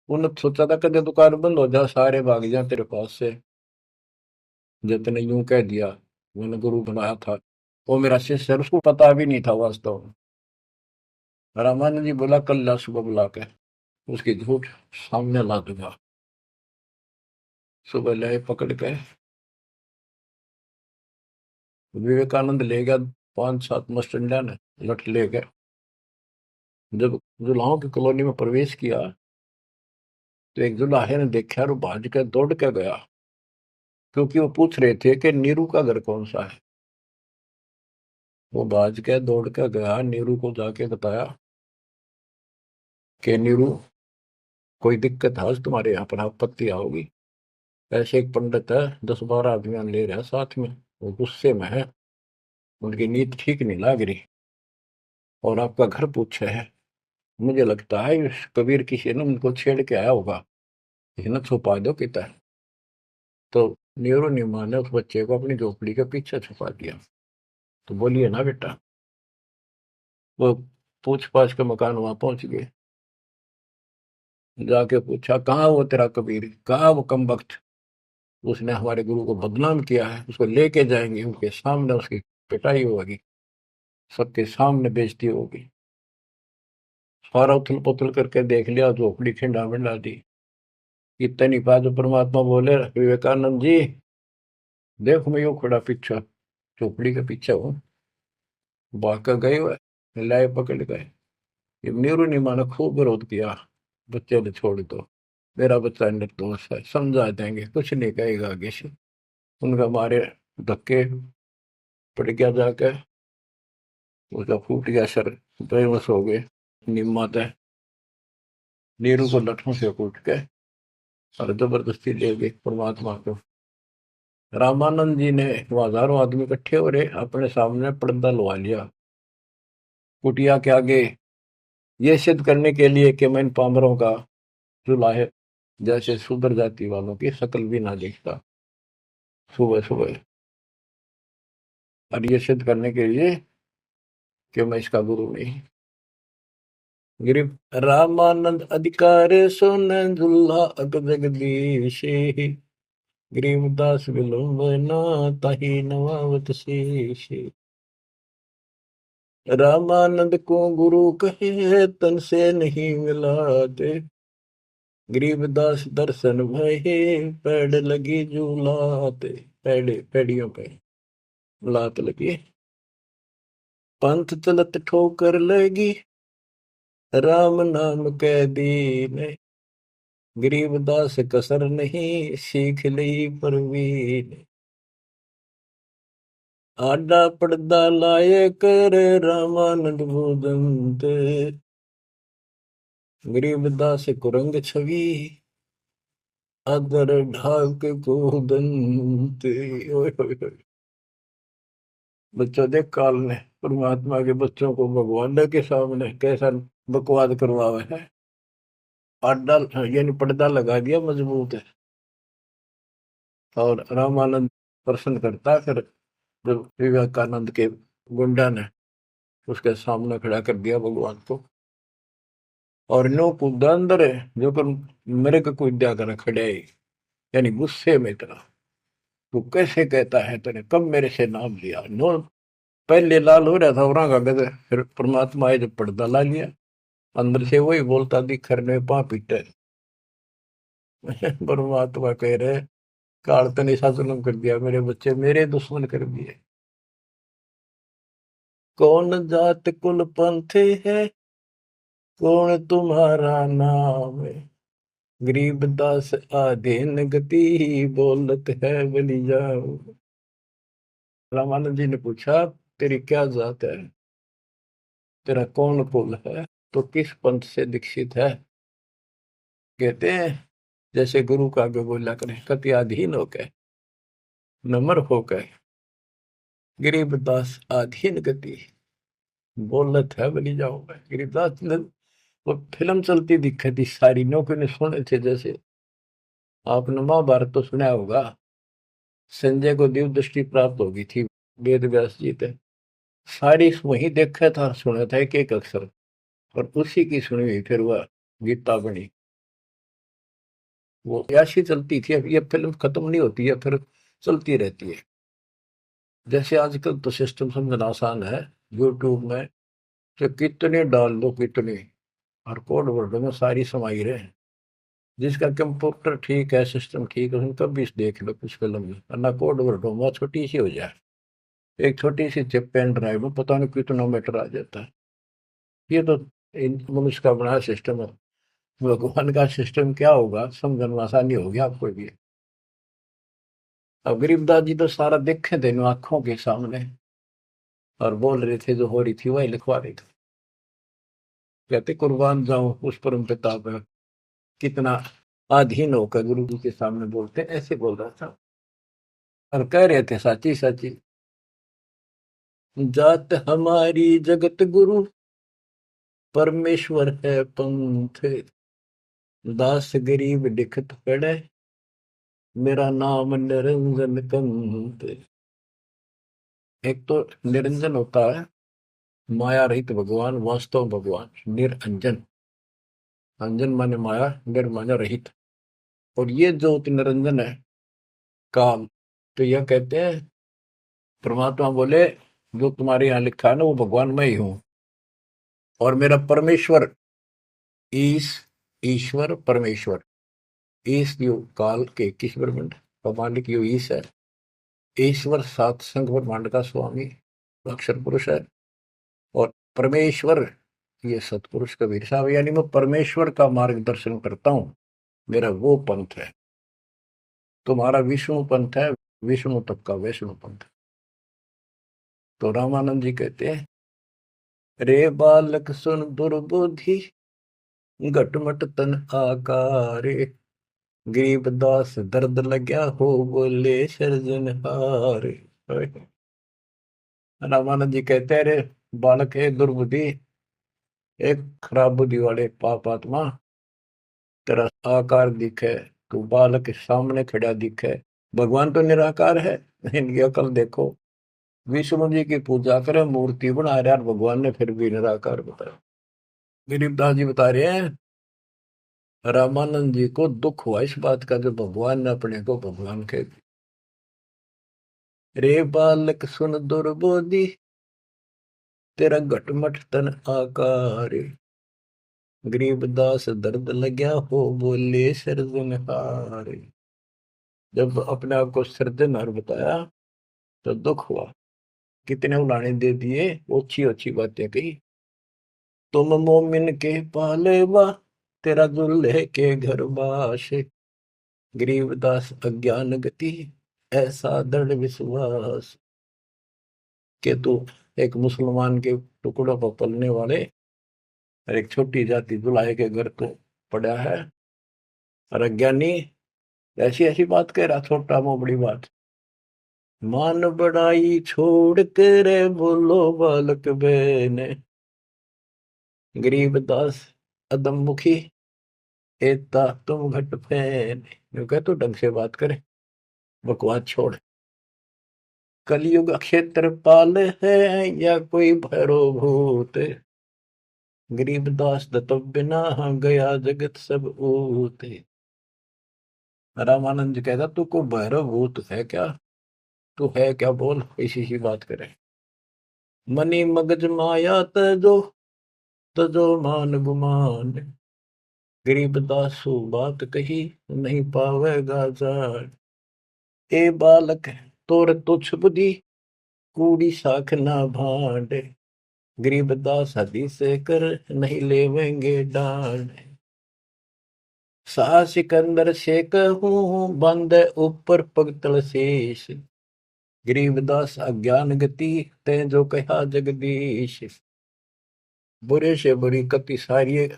उन्होंने सोचा था कदे दुकान बंद हो जा, सारे भाग जा तेरे पास से। जितने यूं कह दिया, मैंने गुरु बनाया था, वो मेरा शिष्य है, उसको पता भी नहीं था वास्तव में। रामानंद जी बोला कल ला सुबह बुला के, उसकी झूठ सामने ला दूंगा। सुबह ले पकड़ के विवेकानंद ले गया, 5-7 मस्टंडा ने लठ ले गए। जब जुलाहों की कॉलोनी में प्रवेश किया, तो एक जुलाहे ने देखा और भाज के दौड़ के गया, क्योंकि वो पूछ रहे थे कि नीरू का घर कौन सा है। वो भाज के दौड़ के गया, नीरू को जाके बताया कि नीरू कोई दिक्कत है आज तुम्हारे यहाँ पर, आपत्ति आओगी। ऐसे एक पंडित है, 10-12 आदमी ले रहा है साथ में, वो गुस्से में है, उनकी नीयत ठीक नहीं लग रही, और आपका घर पूछे है। मुझे लगता है इस कबीर किसी ने उनको छेड़ के आया होगा, किसी ने छुपा दो किता है। तो नीरू नीमा ने उस बच्चे को अपनी झोपड़ी के पीछे छुपा दिया। तो बोलिए ना बेटा। वो पूछ पाछ के मकान वहां पहुंच गए, जाके पूछा कहाँ वो तेरा कबीर, कहाँ वो कम वक्त, उसने हमारे गुरु को बदनाम किया है, उसको लेके जाएंगे, उनके सामने उसकी पिटाई होगी, सबके सामने बेइज्जती होगी। सारा उथल पुथल करके देख लिया, झोपड़ी खिंडा मिंडा दी। इतनी बात जो परमात्मा बोले, विवेकानंद जी देखो मैं यूं खड़ा पीछे, झोपड़ी के पीछे हूँ। भाग गए हुए, लाए पकड़ गए। ये नीरू नीमा ने खूब विरोध किया, बच्चे ने छोड़ दो, मेरा बच्चा निर्दोष है, समझा देंगे, कुछ नहीं कहेगा आगे से। उनका मारे धक्के पड़ गया जाके, उसका फूट गया सर, बेहोश हो गए। निम्मा तय नीरू को लठों से कूट के और जबरदस्ती ले गए परमात्मा को। रामानंद जी ने, वो हजारों आदमी इकट्ठे हो रहे, अपने सामने पर्दा लगा लिया कुटिया के आगे, ये सिद्ध करने के लिए कि मैं इन पामरों का जुला है, जैसे शूद्र जाति वालों की शकल भी ना देखता। सुबह सुबह, और ये सिद्ध करने के लिए कि मैं इसका गुरु नहीं। गिरिव रामानंद अधिकार सुन दुल्हा अग जगदीश, गरीबदास विलंबना ताहि नवावत शेष। रामानंद को गुरु कहे तन से नहीं मिलाते, गरीबदास दर्शन भये पैड़ लगी झूलाते। पैड़े पैड़ियों पे लात लगी। पंथ चलत ठोकर लगी, राम नाम कै दीन। गरीबदास कसर नहीं, सीख ली परवीन। आडा पड़दा लाए कर, रामानंद भूदंत। गरीबदास कुरंग छवि, अदर ढाक को दंत। ओए होए होए। बच्चों देख काल ने परमात्मा के बच्चों को भगवान के सामने कैसा बकवाद करवावे है। आडा यानी पर्दा लगा दिया मजबूत है। और रामानंद प्रश्न करता है फिर जब विवेकानंद के गुंडा ने उसके सामने खड़ा कर दिया भगवान को, और नो कूदा अंदर है जो कर मेरे को कूदा कर खड़े है, यानी गुस्से में इतना। तू कैसे कहता है, तूने कब मेरे से नाम लिया। नो पहले लाल हो रहा था और गए, फिर परमात्मा आए जब पर्दा ला लिया, अंदर से वही बोलता दिखर ने पा पीटे। परमात्मा कह रहे काल तने ऐसा जुल्म कर दिया, मेरे बच्चे मेरे दुश्मन कर दिए। कौन जात कुल पंथ है, कौन तुम्हारा नाम है। गरीबदास आधीन गति, बोलत है बलि जाओ। रामानंद जी ने पूछा तेरी क्या जात है, तेरा कौन कुल है, तो किस पंथ से दीक्षित है। कहते हैं जैसे गुरु का आगे बोला करें, कति अधीन होकर नम्र होकर गरीबदास आधीन गति, बोलत है बलि जाओ। गरीबदास ने वो फिल्म चलती दिखी थी सारी, नौकरी ने सुने थे। जैसे आपने महाभारत तो सुना होगा, संजय को दिव्य दृष्टि प्राप्त होगी थी वेद व्यास जी थे, सारी वही देखा था सुना था एक एक अक्षर, और उसी की सुनी हुई फिर वह गीता बनी। वो ऐसी चलती थी, अब ये फिल्म खत्म नहीं होती है, फिर चलती रहती है। जैसे आजकल तो सिस्टम समझना आसान है, यूट्यूब में तो कितने डाल दो कितने, और कोड वर्ड में सारी समाई रहे। जिसका कंप्यूटर ठीक है, सिस्टम ठीक है, उनका भी देख लो कुछ फिल्म में, ना कोड वर्ड हो छोटी सी हो जाए, एक छोटी सी चिप पेन ड्राइव में पता नहीं कितना मीटर आ जाता है। ये तो मनुष्य का बना सिस्टम है। भगवान का सिस्टम क्या होगा समझने में आसानी होगी आपको भी। अब गरीबदास जी तो सारा देखे थे आंखों के सामने, और बोल रहे थे जो हो रही थी वही लिखवा रहे थे। कहते कुर्बान जाऊं उस परम पिता पर, कितना अधीन होकर गुरु जी के सामने बोलते, ऐसे बोल रहा था। और कह रहे थे साची साची, जात हमारी जगत गुरु, परमेश्वर है पंथ। दास गरीब दिखत पड़े, मेरा नाम निरंजन कंत। एक तो निरंजन होता है माया रहित भगवान, वास्तव भगवान निरंजन। अंजन माने माया, निर माने रहित। और ये जो निरंजन है काल, तो यह कहते हैं परमात्मा बोले जो तुम्हारे यहाँ लिखा है ना वो भगवान मैं ही हूं, और मेरा परमेश्वर ईश, ईश्वर परमेश्वर, ईश यो काल के 21 ब्रह्मांड का मालिक यो ईश है। ईश्वर सात संघ ब्रह्मांड का स्वामी अक्षर पुरुष है, और परमेश्वर ये सतपुरुष कबीर साहब, यानी मैं परमेश्वर का मार्गदर्शन करता हूं, मेरा वो पंथ है। तुम्हारा विष्णु पंथ है, विष्णु तक का वैष्णु पंथ। तो रामानंद जी कहते हैं, रे बालक सुन दुर्बुद्धि, घटमट तन आकारे। गरीबदास दर्द लग्या हो, बोले सृजनहार। रामानंद जी कहते हैं रे बालक है दुर्बुद्धि, एक खराब बुद्धि वाले पाप आत्मा, तेरा आकार दिखे, तू बालक के सामने खड़ा दिखे। भगवान तो निराकार है, इनकी अकल देखो। विष्णु जी की पूजा करे, मूर्ति बना रहे, और भगवान ने फिर भी निराकार बताया। गरीबदास जी बता रहे हैं रामानंद जी को दुख हुआ इस बात का, जो भगवान ने अपने को भगवान कह दिया। रे बालक सुन दुर्बोधि, तेरा घटमट तन आकार। गरीबदास दर्द लग्या हो, बोले सृजनहार। जब अपने आप को सृजनहार बताया तो दुख हुआ। कितने उलाने दे दिए, अच्छी अच्छी बातें कही। तुम मोमिन के पालेवा, तेरा दुल्हे के घर बाश। गरीबदास अज्ञान गति, ऐसा दृढ़ विश्वास। के तू एक मुसलमान के टुकड़ों पर पलने वाले और एक छोटी जाति दुल्हे के घर को पड़ा है, और अज्ञानी ऐसी ऐसी बात कह रहा, छोटा मो बड़ी बात। मान बढ़ाई छोड़ कर बोलो बालक बहने, गरीबदास अदम मुखी, एता तुम घट फैन। यूं कह, तो ढंग से बात करे, बकवास छोड़। कलयुग क्षेत्रपाल है या कोई भैरो भूत, गरीबदास दत्त बिना गया जगत सब ऊत। रामानंद जी कहता, तू को भैरव भूत है क्या, तू है क्या, बोल। इसी सी बात करे। मनी मगज माया तजो, तजो मान गुमान, गरीबदासु बात कही, नहीं पावेगा जान। ए बालक तोर तुच्छ बुद्धि, कूड़ी साख ना भांड, गरीबदास हदी से कर, नहीं लेवेंगे डांड। सा सिकंदर से कहूँ, बंद ऊपर पगतल शेष, गरीबदास अज्ञान गति, ते जो कहा जगदीश। बुरे से बुरी कति सारी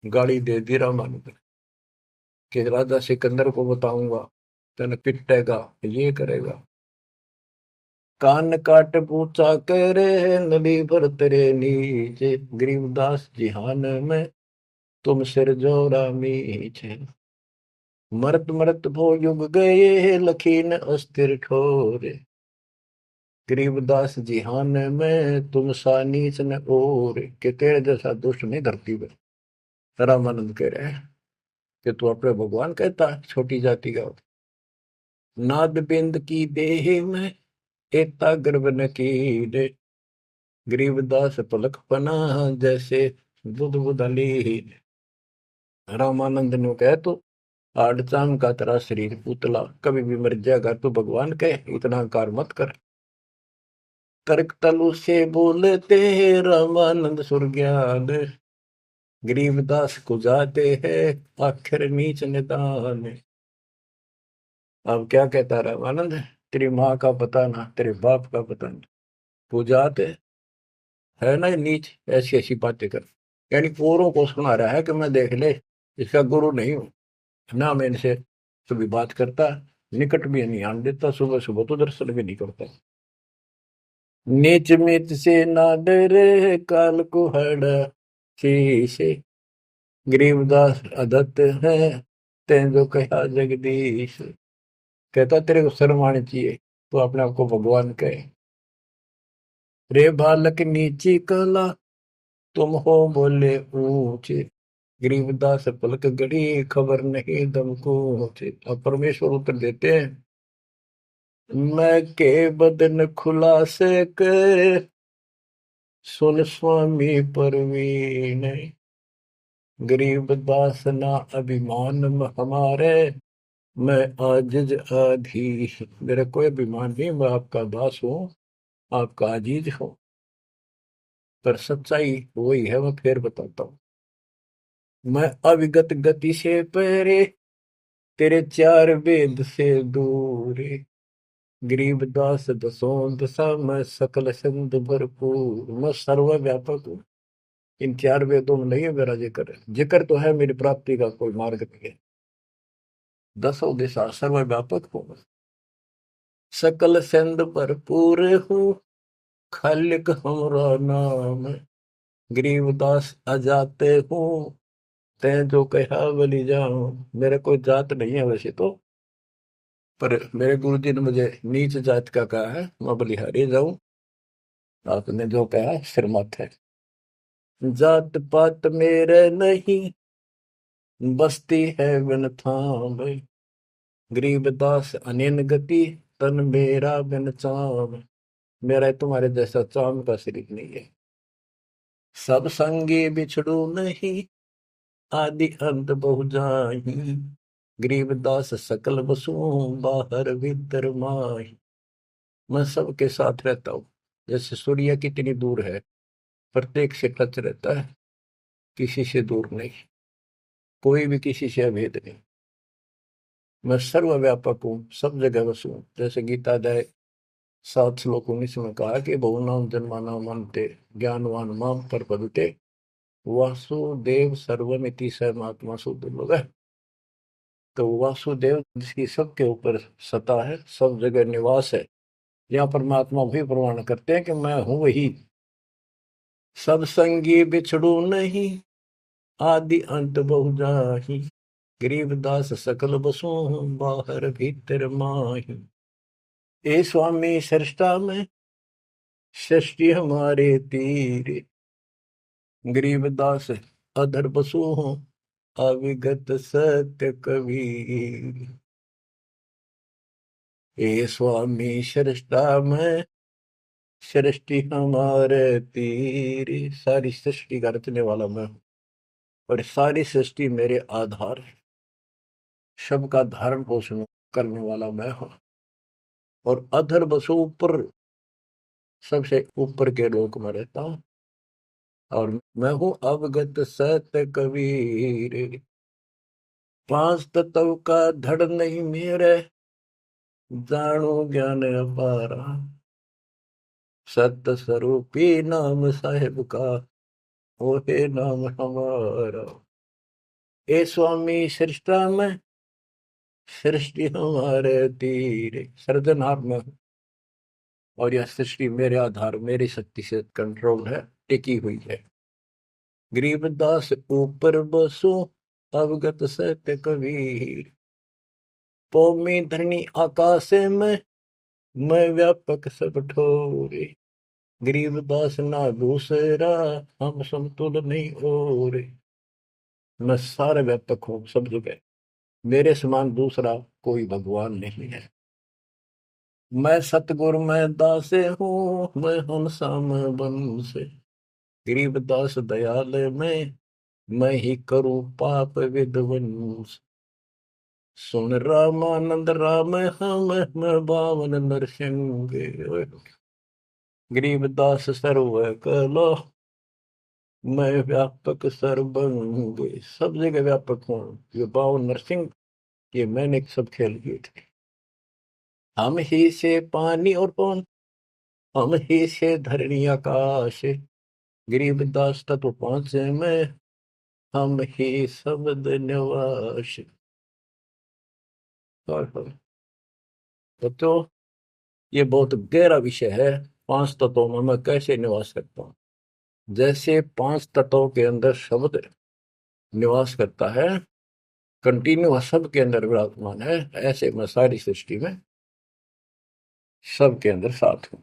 गाली दे दी रामानंद कि राजा सिकंदर को बताऊंगा, तेन पिटेगा, ये करेगा। कान काट पूछा करे, नदी भर तेरे नीचे, गरीबदास जिहान में तुम सिर जोरा मीचे। मरत मरत भो युग गए, लखीन अस्थिर ठोरे, गरीबदास जिहान में तुम सा नीच न और। के तेरे जैसा दुष्ट नहीं धरती में। रामानंद कह रहे हैं कि तू अपने भगवान कहता है छोटी जाति का। नाद बिंद की देह में एता गर्भ न कीरे, गरीबदास पलक पना जैसे बुध बुदली। रामानंद ने कहे, तो आड़चाम का तेरा शरीर पुतला, कभी भी मर जाएगा, तू भगवान कहे, इतना कार मत कर। कर्क तलु से बोलते रामानंद सुरज्ञान, गरीबदास को जाते हैं आखिर नीच निदान। अब क्या कहता रामानंद, तेरी माँ का पता ना, तेरे बाप का पता ना, पूजाते है ना नीच, ऐसी ऐसी बातें कर। यानी औरों को सुना रहा है कि मैं देख ले इसका गुरु नहीं हूं ना, मैं इनसे कभी बात करता, निकट भी नहीं आने देता, सुबह सुबह तो दर्शन भी नहीं करता। नीच मीच से ना डरे, काल को हड़ा शीशे, गरीबदास अदत्त है, तें जो कहा जगदीश। कहता तेरे को शर्म आनी चाहिए, तो अपने आप को भगवान कहे। रे बालक नीची कला, तुम हो बोले ऊंचे, गरीबदास पलक गड़ी, खबर नहीं दम को। अब परमेश्वर उत्तर देते हैं, मैं के बदन खुलासे कर, सुन स्वामी परवीन, गरीबदास ना अभिमान हमारे, मैं आजिज आधीश। मेरा कोई अभिमान नहीं, मैं आपका दास हूँ, आपका आजीज हूँ। पर सच्चाई वही है, मैं फिर बताता हूँ। मैं अविगत गति से परे, तेरे चार वेद से दूर, गरीबदास दसों दशा में सकल संत भरपूर। मैं सर्वव्यापक हूँ, इन चार वेदों में नहीं है मेरा जिक्र, जिक्र तो है मेरी प्राप्ति का कोई मार्ग नहीं है। दसों दिशा सर्वव्यापक हूँ, सकल संत भरपूर हूँ, खालिक हमरा नाम, गरीबदास अजाते हूँ, तैं जो कहा बलि जाऊं। मेरा कोई जात नहीं है वैसे तो, पर मेरे गुरु जी ने मुझे नीच जात का कहा है, मैं बलिहारी जाऊं, आपने जो कहा सिर मत है। जात पात मेरे नहीं, बस्ती है बिन थाम, गरीबदास अनिन गति, तन मेरा बिन चाम। मेरा तुम्हारे जैसा चाम का शरीर नहीं है। सब संगी बिछड़ू नहीं, आदि अंत बहु जाही, गरीबदास सकल बसु, बाहर भीतर माही। मैं सबके साथ रहता हूँ। जैसे सूर्य कितनी दूर है, प्रत्येक से टच रहता है, किसी से दूर नहीं, कोई भी किसी से अभेद नहीं। मैं सर्वव्यापक हूँ, सब जगह वसू। जैसे गीता अध्याय 7 श्लोक 19 में कहा कि बहुनाम जन्मानाम अन्ते ज्ञानवान माम प्रपद्यते वासुदेव सर्वमिति सर्वमात्मा दुर्लभ है। तो वासुदेव जिसकी सबके ऊपर सत्ता है, सब जगह निवास है, यहाँ परमात्मा भी प्रमाण करते हैं कि मैं हूं वही। सब संगी बिछड़ू नहीं, आदि अंत बहु जाही, गरीबदास सकल बसु, बाहर भीतर माही। ए स्वामी सृष्टा में, सृष्टि हमारे तीर, गरीबदास अधर बसु हूँ, अविगत सत्य कबीर। ए स्वामी सृष्टा में, सृष्टि हमारे तीर। सारी सृष्टि का रचने वाला मैं हूँ, और सारी सृष्टि मेरे आधार है। सबका धारण पोषण करने वाला मैं हूँ, और अधर बसो ऊपर, सबसे ऊपर के लोक में रहता हूँ। और मैं हूँ अवगत सत्य कबीर। पांच तत्व का धड़ नहीं मेरे, जानो ज्ञान अपारा, सत्य स्वरूपी नाम साहेब का, ओ हे नाम हमारा। ए स्वामी सृष्टा में, सृष्टि हमारे तीर। सृजनहार में हूँ, और यह सृष्टि मेरे आधार, मेरी शक्ति से कंट्रोल है, टिकी हुई है। गरीबदास ऊपर बसो, अवगत सत्य कबीर। पौमी धरणी आकाश में, मैं व्यापक सब ठोरे। गरीबदास ना दूसरा, हम समतुल नहीं और। मैं सारे व्यापक हूँ सब जगह, मेरे समान दूसरा कोई भगवान नहीं है। मैं सतगुरु मैं दासे हूँ, मैं हम साम बन से। गरीबदास दयाल मैं ही करूँ पाप विध्वंस। सुन रामानंद राम हम, मैं बावन नरसिंह। गरीबदास सर्व कलो, मैं व्यापक सर्वंग। सब जगह व्यापक हूँ। ये बावन नरसिंह, ये मैंने सब खेल किए थे। हम ही से पानी और पवन, हम ही से धरणी आकाश। गरीबदास तत्व पांच में, हम ही शब्द निवास। बच्चों, ये बहुत गहरा विषय है। पांच तत्वों में मैं कैसे निवास करता हूँ। जैसे पांच तत्वों के अंदर शब्द निवास करता है, कंटिन्यू सबके अंदर विराजमान है, ऐसे मैं सारी सृष्टि में सबके अंदर साथ हूँ।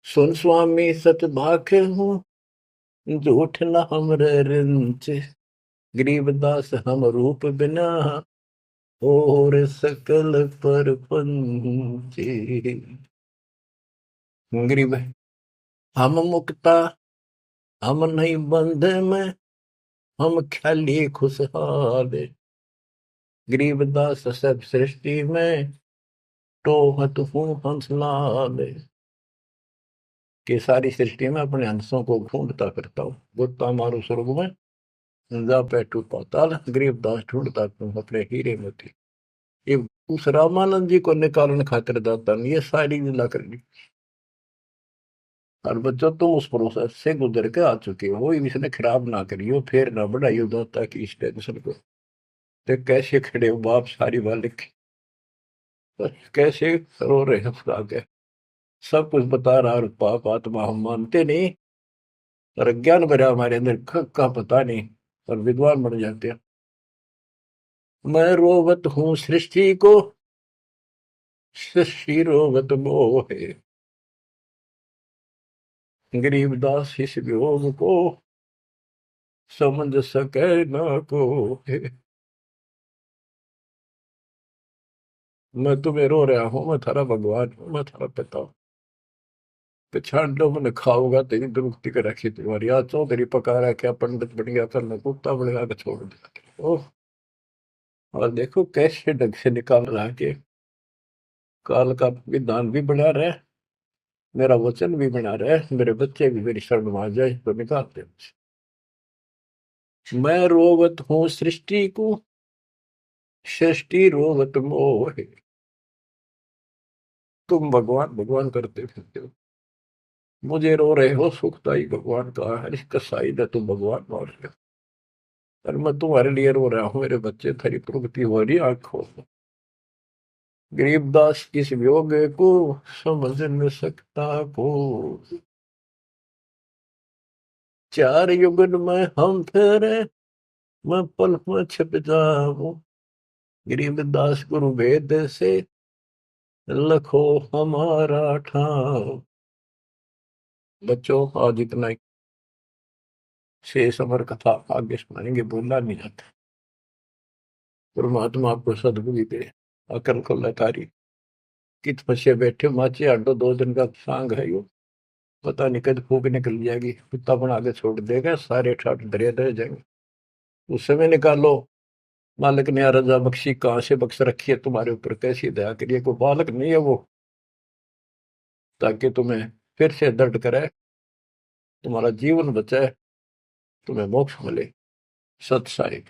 सुन स्वामी सच भाखे हूँ, झूठ न हमरे रिंच। गरीबदास हम रूप बिना, और सकल पर पंचे। गरीब हम मुक्ता, हम नहीं बंधे में, हम ख्याली खुशहाल। गरीबदास सब सृष्टि में, टोहत हूँ हंसलाल। कि सारी सृष्टि में अपने हंसों को ढूंढता करता हूँ। गोता मारू स्वर्ग में, जा बैठू पाताल। गरीबदास ढूंढता तुम अपने हीरे मोती। ये उस रामानंद जी को निकालने खातिर दाता ने ये सारी लीला कर ली। और बच्चों, तुम उस प्रोसेस से गुजर के आ चुके हो, इसने खराब ना करियो, फिर ना बढ़ाइयो दाता की इस टेंशन को। तो कैसे खड़े हो बाप, सारी बात लिखी, कैसे रो रहे हो आगे, सब कुछ बता रहा। और पाप आत्मा हम मानते नहीं, और अज्ञान भरा हमारे अंदर का पता नहीं, और विद्वान बन जाते हैं। मैं रोवत हूँ सृष्टि को, सृष्टि रोवत मोहे। गरीबदास इस वियोग को, समझ सके ना को। मैं तुम्हें रो रहा हूँ, मैं थारा भगवान हूँ, मैं थारा पिता हूँ। पिछाड़ लो मैंने खाओगा तेरी दुरुक्ति कर रखी तुम्हारी। आज चौधरी पका रहा, क्या पंडित बन गया, करना कुत्ता बनेगा के छोड़ दिया। ओह, और देखो कैसे ढंग से निकाल रहा के। काल का विधान भी बना रहे, मेरा वचन भी बना रहे, मेरे बच्चे भी मेरी शरण में आ जाए तो निकालते हैं। मैं रोवत हूँ सृष्टि को, सृष्टि रोवत मोह। तुम भगवान भगवान करते फिरते हो, मुझे रो रहे हो सुखदाई भगवान का है, इस कसाई ने तुम भगवान मान लिया। और मैं तुम्हारे लिए रो रहा हूँ, मेरे बच्चे थारी प्रगति हो रही आंखों में। गरीबदास किस वियोग को समझ न सकता को, चार युगन में हम फेरे, मैं पल में छिप जाऊं। गरीबदास गुरु वेद से लखो हमारा ठाव। बच्चों आज इतना ही, शेष अमर कथा आगे सुनाएंगे, बोलना नहीं जाता। परमात्मा आपको सदबुद्धि दे, अकल को लतारी। कित फंसे बैठे माचे आडो, 2 दिन का सांग है यो, पता नहीं कद फूक निकल जाएगी, कुत्ता बना के छोड़ देगा, सारे ठाट दरिया दे जाएंगे। उस समय निकालो, मालिक ने रजा बख्शी, कहां से बख्श रखी है तुम्हारे ऊपर, कैसी दया करिए, कोई बालक नहीं है वो, ताकि तुम्हें फिर से दर्द करे, तुम्हारा जीवन बचाए, तुम्हें मोक्ष मिले। सत साई।